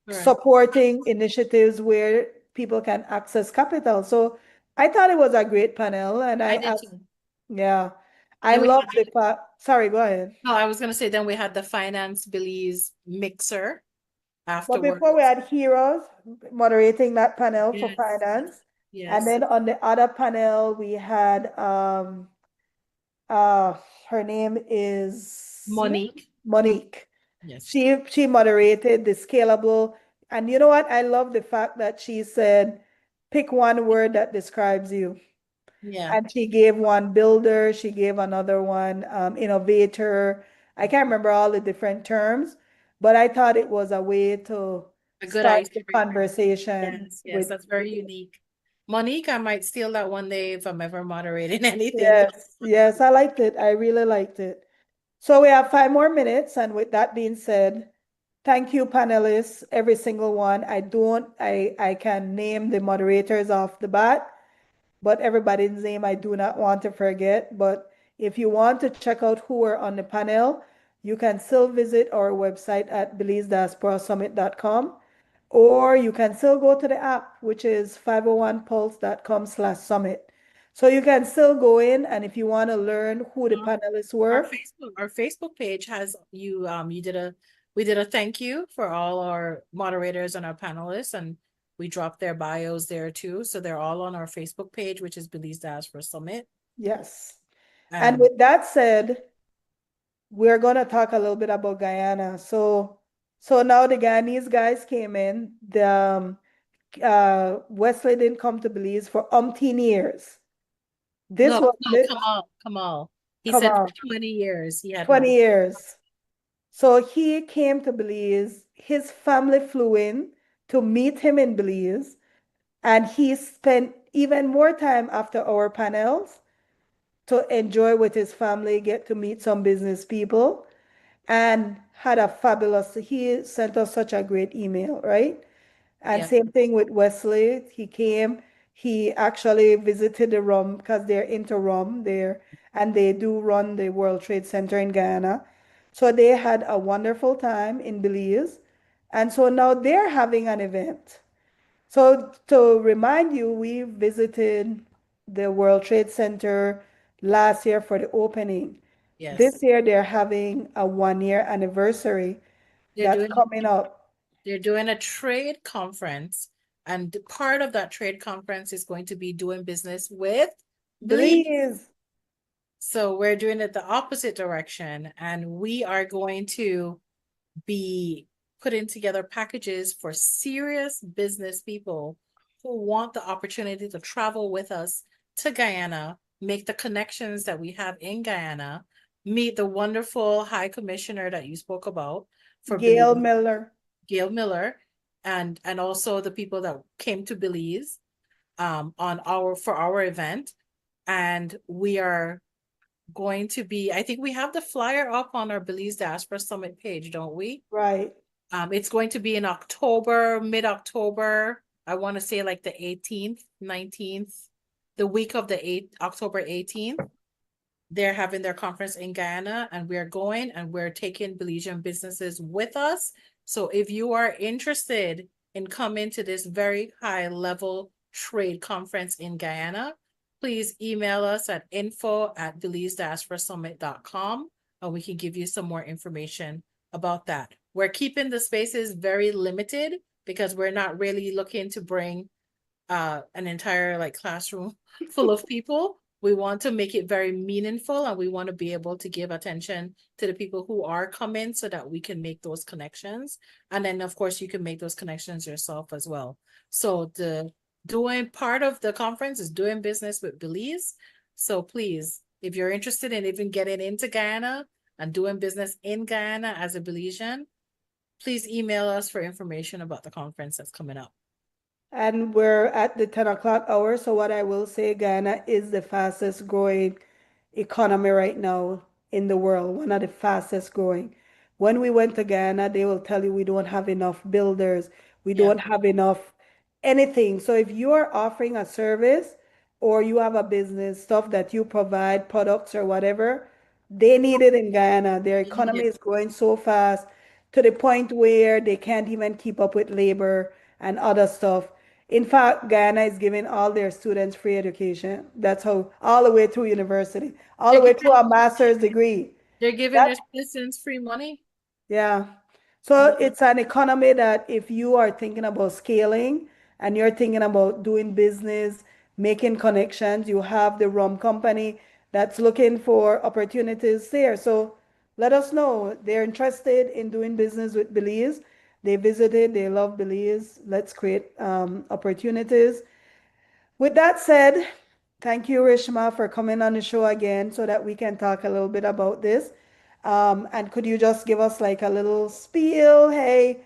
Correct. supporting initiatives where people can access capital. So I thought it was a great panel, and I did too. yeah, I Then we love had, the fact. Sorry, go ahead. no, I was gonna say, then we had the finance Belize mixer But before we afterwards. had Heroes moderating that panel for Yes, finance, and yes. then on the other panel we had uh her name is Monique. Monique. Yes. She moderated the scalable, and you know what? I love the fact that she said, pick one word that describes you. Yeah. And she gave one builder, she gave another one innovator. I can't remember all the different terms, but I thought it was a way to A good start the icebreaker. conversation Yes, yes, with, that's very unique. Monique, I might steal that one day if I'm ever moderating anything. yes, yes, I liked it. I really liked it. So we have 5 more minutes, and with that being said, thank you, panelists, every single one. I can name the moderators off the bat, but everybody's name I do not want to forget. But if you want to check out who are on the panel, you can still visit our website at BelizeDiasporaSummit.com, or you can still go to the app, which is 501pulse.com/summit. So you can still go in, and if you want to learn who the panelists were, Our Facebook page has you, we did a thank you for all our moderators and our panelists, and we dropped their bios there too. So they're all on our Facebook page, which is Belize Diaspora Summit. yes. And And with that said, we're going to talk a little bit about Guyana. So now the Guyanese guys came in. Wesley didn't come to Belize for umpteen years. This no, was no, it. Kamal. He Come said for on, 20 years he had 20 not. years. So he came to Belize. His family flew in to meet him in Belize, and he spent even more time after our panels to enjoy with his family, get to meet some business people, and had a fabulous, he sent us such a great email, right? And Yeah, same thing with Wesley. He came, he actually visited the rum because they're into rum there, and they do run the World Trade Center in Guyana. So they had a wonderful time in Belize. And so now they're having an event. So to remind you, we visited the World Trade Center last year for the opening. yes. This year they're having a 1 year anniversary They're that's doing coming up. they're doing a trade conference, and part of that trade conference is going to be doing business with Belize. Belize. So we're doing it the opposite direction, and we are going to be putting together packages for serious business people who want the opportunity to travel with us to Guyana, make the connections that we have in Guyana, meet the wonderful High Commissioner that you spoke about for Gail Belize, Miller. Gail Miller, and also the people that came to Belize on our for our event. And we are going to be, I think we have the flyer up on our Belize Diaspora Summit page, don't we? Right. It's going to be in October, mid-October. I want to say like the 18th, 19th, the week of the 8th, October 18th. They're having their conference in Guyana, and we're going, and we're taking Belizean businesses with us. So if you are interested in coming to this very high level trade conference in Guyana, please email us at info@BelizeDiasporaSummit.com, and we can give you some more information about that. We're keeping the spaces very limited because we're not really looking to bring an entire like classroom full of people. We want to make it very meaningful, and we want to be able to give attention to the people who are coming so that we can make those connections. And then of course you can make those connections yourself as well. So the doing part of the conference is doing business with Belize. So please, if you're interested in even getting into Guyana and doing business in Guyana as a Belizean, please email us for information about the conference that's coming up. And we're at the 10 o'clock hour. So what I will say, Ghana is the fastest growing economy right now in the world, one of the fastest growing. When we went to Ghana, they will tell you we don't have enough builders, we Yeah. don't have enough anything. So if you are offering a service or you have a business, stuff that you provide, products or whatever, They need it in Guyana. Their They need economy it. is growing so fast to the point where they can't even keep up with labor and other stuff. In fact, Guyana is giving all their students free education. That's how, all the way through university, all They're the way giving, through a master's degree. they're giving their That's citizens free money. yeah. So it's an economy that if you are thinking about scaling and you're thinking about doing business, making connections, you have the rum company that's looking for opportunities there. So let us know. They're interested in doing business with Belize. They visited, they love Belize. Let's create opportunities. With that said, thank you, Rishma, for coming on the show again so that we can talk a little bit about this. And could you just give us like a little spiel? Hey,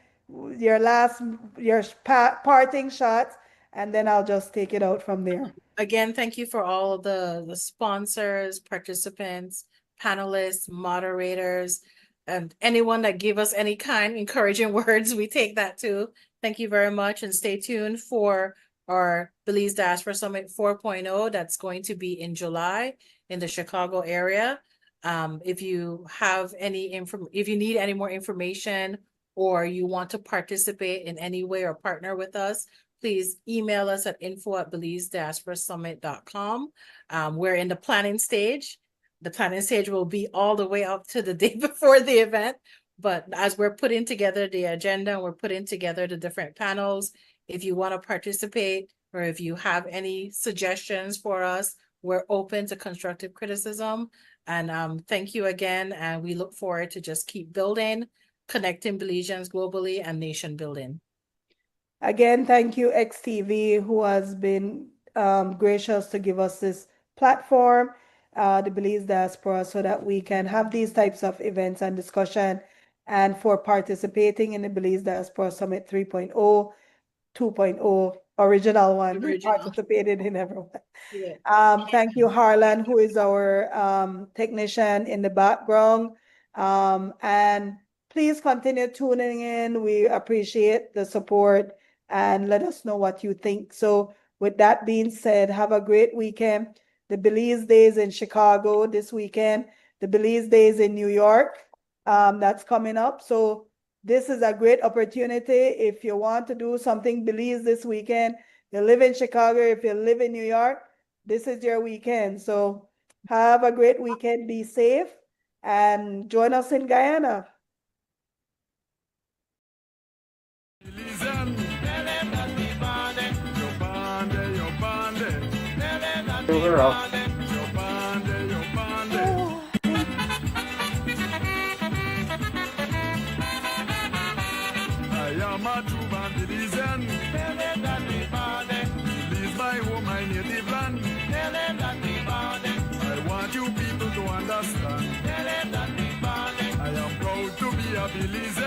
your last, your parting shots, and then I'll just take it out from there. Again, thank you for all of the sponsors, participants, panelists, moderators, and anyone that gave us any kind encouraging words. We take that too. Thank you very much, and stay tuned for our Belize Diaspora Summit 4.0 that's going to be in July in the Chicago area. If you have if you need any more information or you want to participate in any way or partner with us, please email us at info@BelizeDiasporaSummit.com. We're in the planning stage. The planning stage will be all the way up to the day before the event. But as we're putting together the agenda and we're putting together the different panels, if you want to participate or if you have any suggestions for us, we're open to constructive criticism. And thank you again. And we look forward to just keep building, connecting Belizeans globally and nation building. Again, thank you, XTV, who has been gracious to give us this platform, the Belize Diaspora, so that we can have these types of events and discussion, and for participating in the Belize Diaspora Summit 3.0, 2.0, original one. We participated in everyone. Yeah. Thank you, Harlan, who is our technician in the background. And please continue tuning in. We appreciate the support and let us know what you think. So with that being said, have a great weekend. The Belize Days in Chicago this weekend, the Belize Days in New York, that's coming up. So this is a great opportunity. If you want to do something Belize this weekend, you live in Chicago, if you live in New York, this is your weekend. So have a great weekend, be safe, and join us in Guyana. I am proud to be a Belizean.